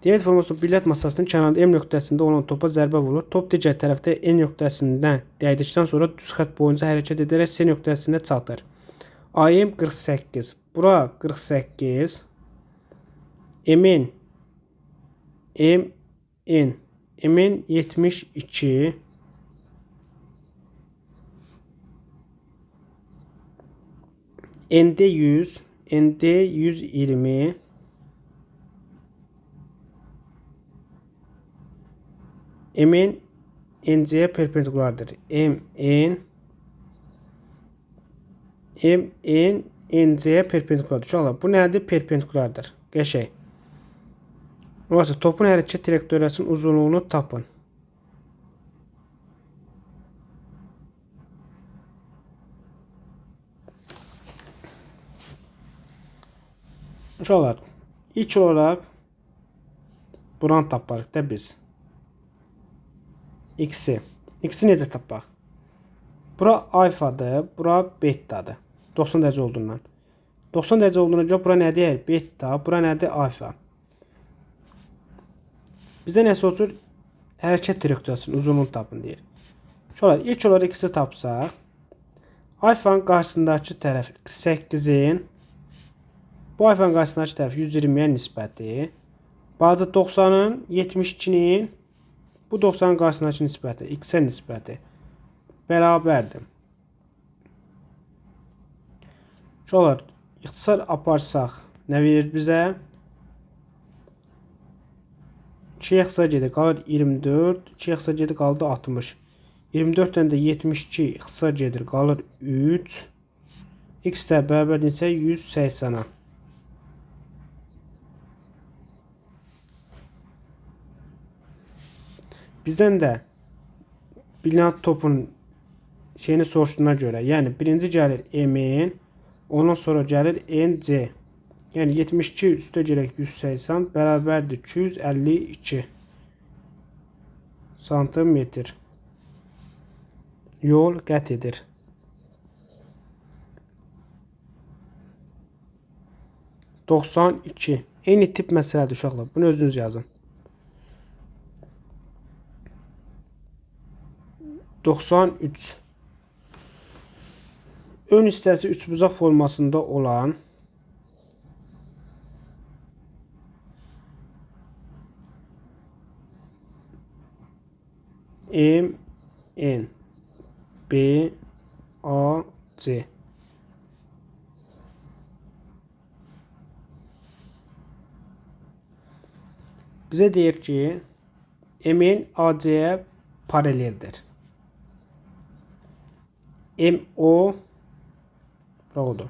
Diğer formasında bilyard masasının kənarında M nöqtəsində olan topa zərbə vurulur. Top digər tərəfdə N nöqtəsindən dəydikdən sonra düz xətt boyunca hərəkət edərək C nöqtəsinə çatır. AM 48. Bura 48. M'in 72. N'de 100. N'de 120. M'in NC'ye perpendikulardır. M'in NC'ye perpendikulardır. Uşaqlar, bu nədir? Perpendikulardır. Qəşəng. Orası topun hərəkət trajektoriyasının uzunluğunu tapın. Uşaqlar, ilk olaraq buranı taparıq da biz. X-i. X-i necə tapaq? Bura alfadır, bura betadır. 90 dərəcə olduğundan. 90 dərəcə olduğuna görə bura nə deyək? Beta, bura nədir? Alfa. Bizə nə soruşur? Hərəkət direksiyasının uzunluğunu tapın deyir. Şöyle ilk olaraq X-i tapsaq, alfanın qarşısındakı tərəf 8-in, bu alfanın qarşısındakı tərəf 120-yə nisbəti, balaca 90-ın 72-nin, bu 90-ın qarşısındakı nisbəti, X-ə nisbəti bərabərdir. Şöyle ixtisar aparsaq, nə verir bizə? 2 ixtisar gedir, qalır 24, 2 ixtisar gedir, qaldı 60. 24'ten de 72 ixtisar gedir, qalır 3. X də bərabər neçə? 180-a. Bizdən də bilinən topun şeyini soruşduğuna görə, yəni birinci gəlir M-in, ondan sonra gəlir N-C. Yəni 72 üstə gələk 180 bərabərdir 252 santimetr. Yol qət edir. (92) Eyni tip məsələdir uşaqlar. Bunu özünüz yazın. 93. Ön hissəsi üçbucaq formasında olan M, N, B, A, C. Bize deyir ki, M'in AC'ye paraleldir. MO oldu.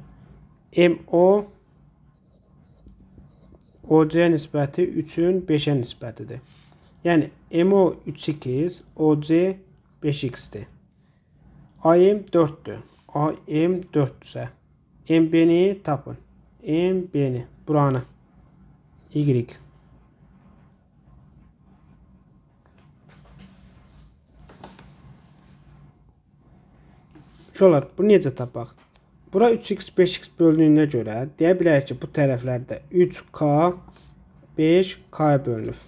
MO OC nisbəti 3'ün 5'e nisbətidir. Yəni MO 3x, OC 5x'dir. AM 4'dür. AM 4'dürsə, MB'ni tapın. MB'ni, buranı. Y. Şolar, bu necə tapaq? Bura 3x 5x bölündüyünə görə deyə bilərik ki, bu tərəflərdə 3k 5k bölünür.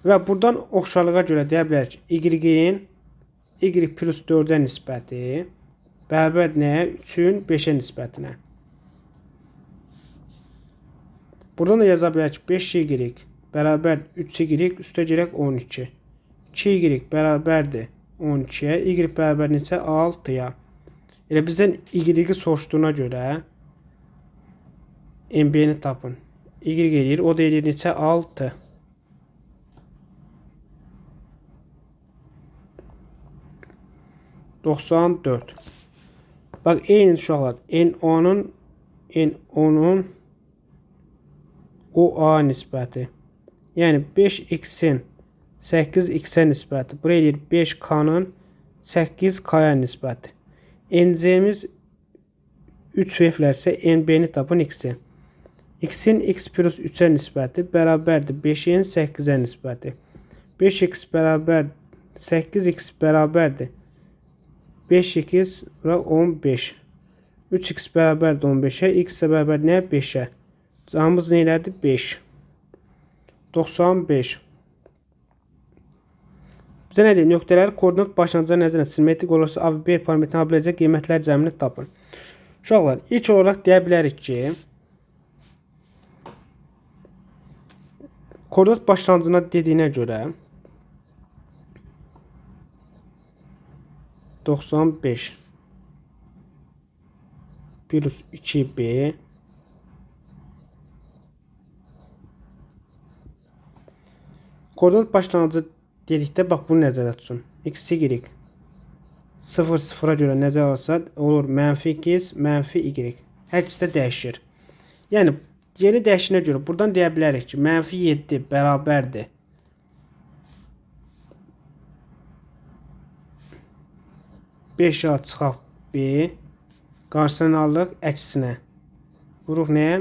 Və buradan oxşarlığa görə deyə bilərik ki, y-in y plus 4'ə nisbəti bərabər nəyə? 3'ün 5'ə nisbətinə. Buradan da yaza bilərik ki, 5y bərabər 3y üstə gələk 12. 2y bərabərdir 12'ye, y bərabər neçə? 6'ya. Elə bizdən y-i soruşduğuna görə MB-ni tapın. Y eləyir, o da eləyir neçə? 6. (94) Bax, eyni uşaqlar. N10'un OA nisbəti. Yəni 5x'in 8x'ə nisbəti. Bura eləyir 5k'nın 8k'ya nisbəti. NC'miz 3 verflərsə NB'ni tapın x'i. X'in x plus 3'ə nisbəti bərabərdir 5'in 8'ə nisbəti. 5x bərabər 8x bərabərdir 5x bura 15. 3x bərabərdir 15'ə, x bərabər nəyə? 5'ə. Cavabımız nə elədi? 5. 95. Bizə nə deyir? Nöqtələri koordinat başlanğıcları nəzərdən simmetrik olursa A və B parametrini ala biləcək qiymətlər cəmini tapın. Uşaqlar, ilk olaraq deyə bilərik ki, koordinat başlanğıcına dediyinə görə 95 plus 2B koordinat başlanğıcı dedikdə bax bunu nəzərdə tutun. X, Y 0, 0'a görə nəzərə alsa olur -x, -y. Hər ikisi də dəyişir. Yəni yeni dəyişinə görə buradan deyə bilərik ki, -7 bərabərdir 5A çıxaq B, qarşısını alırıq əksinə. Vuruq nəyə?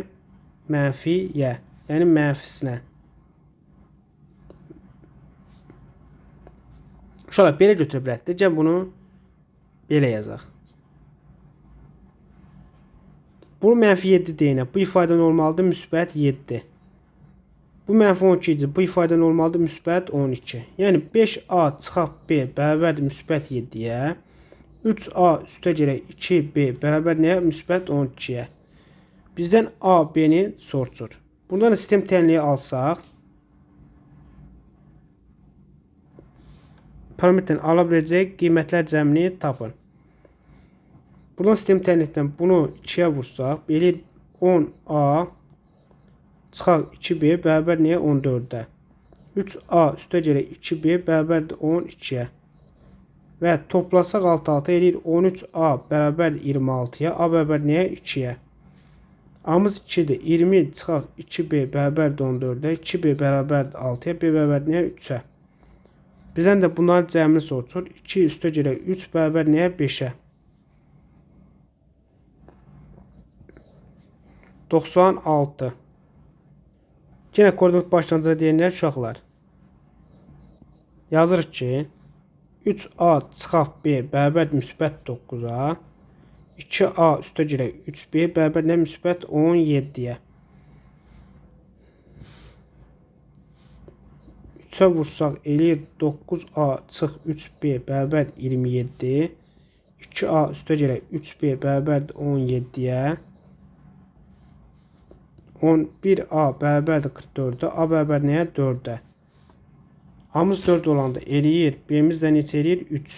mənfiyə, yəni mənfisinə. Uşaqlar, belə götürə bilərik. Gəl bunu belə yazaq. Bu mənfi 7 deyinə. Bu ifadə normaldır, müsbət 7. Bu mənfi 12 idi. Bu ifadə normaldır, müsbət 12. Yəni 5a çıxaq b bərabərdir müsbət 7-yə. 3a üstə gələk 2b bərabər nəyə? Müsbət 12-yə. Bizdən a, b-ni soruşur. Bundan sistem tənliyi alsaq, parametrdən ala biləcək qiymətlər cəmini tapın. Buradan sistem tənlikdən bunu 2-yə vursaq, eləyir 10a çıxaq 2b bərabər nəyə? 14-də. 3a üstə gələk 2b bərabərdir 12-yə. Və toplasaq alt-alta eləyir 13a bərabərdir 26-ya. A bərabər nəyə? 2-yə. A-mız 2-dir. 20 çıxaq 2b bərabərdir 14-də. 2b bərabərdir 6-ya. B bərabərdir nəyə? 3-ə. Bizdən də bunların cəmini soruşur. 2 üstə gələk 3 bərabər nəyə? 5-ə. 96. Yenə koordinat başlanğıcı deyənlər uşaqlar. Yazırıq ki, 3a çıxaq b bərabərdir müsbət 9-a. 2a üstə gələk 3b bərabər nə? Müsbət 17-yə. 3-ə vursaq eləyir 9a çıx 3b bərabər 27. 2a üstə gələk 3b bərabərdir 17-yə. 11a bərabərdir 44-də. A bərabər nəyə? 4-də. A-mız 4 olanda eləyir. B-miz də neçə eləyir? 3.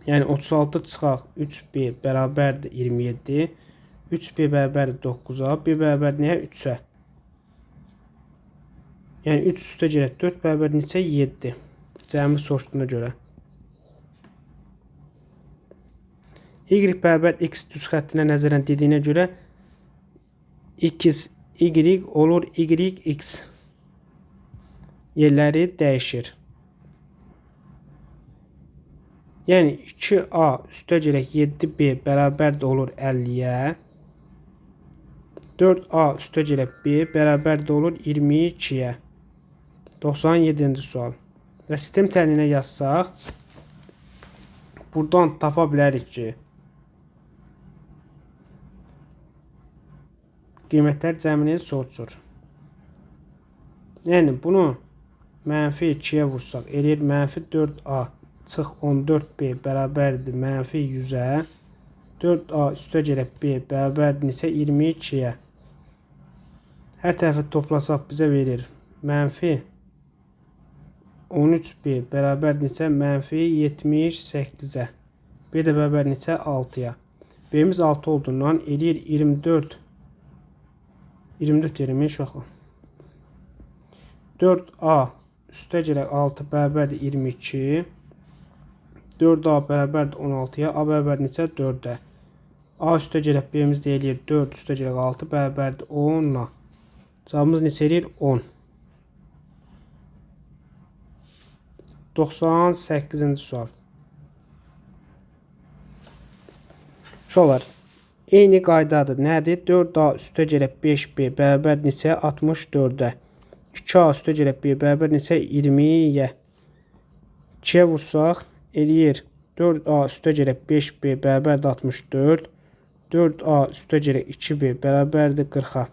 Yəni 36 çıxaq 3b bərabərdir 27. 3b bərabərdir 9-a. B bərabər nəyə? 3-ə. Yəni 3 üstə gələk 4 bərabər neçə? 7. Cəmi soruşduğuna görə. Y bərabər x düz xəttinə nəzərən dediyinə görə x, y olur y, x. Yerləri dəyişir. Yəni 2a üstə gələk 7b bərabərdir olur 50-yə. 4a üstə gələk b bərabərdir olur 22-yə. 97-ci sual. Və sistem tənliyinə yazsaq, buradan tapa bilərik ki, qiymətlər cəmini soruşur. Yəni bunu mənfi 2-yə vursaq eləyir mənfi 4a çıx 14b bərabərdir mənfi 100-ə. 4a üstə gələk b bərabərdir neçə? 22-yə. Hər tərəfi toplasaq bizə verir mənfi 13b bərabər neçə? Mənfi 78-ə. B də bərabər neçə? 6-ya. B-miz 6 olduğundan eləyir 24 yerimi uşaqlar. 4a üstə gələk 6 bərabərdir 22. 4a bərabərdir 16-ya. A bərabər neçə? 4-də. A üstə gələk B-miz də eləyir 4 üstə gələk 6 bərabərdir 10-la. Cavabımız neçə eləyir? 10. 98-ci sual. Uşaqlar, eyni qaydadır. Nədir? 4a üstə gələk 5b bərabər neçə? 64-də. 2a üstə gələk b bərabər neçə? 20-yə. 2-yə vursaq eləyir 4a üstə gələk 5b bərabərdir 64. 4a üstə gələk 2b bərabərdir 40-a.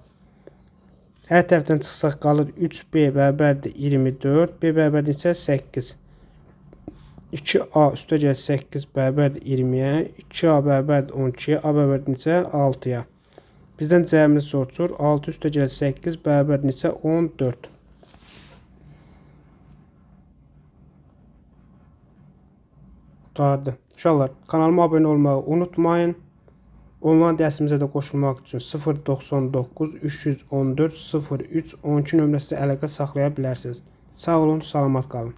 Hər tərəfdən çıxsaq qalır 3b bərabərdir 24. B bərabər neçə? 8. 2a üstə gələk 8 bərabərdir 20-yə. 2a bərabərdir 12-yə. A bərabərdir neçə? 6-ya. Bizdən cəmini soruşur. 6 üstə gələk 8 bərabərdir neçə? 14. Qutardı. Uşaqlar, kanalıma abunə olmağı unutmayın. Onlayn dərsimizə də qoşulmaq üçün 099 314 03 12 nömrəsində əlaqə saxlaya bilərsiniz. Sağ olun, salamat qalın.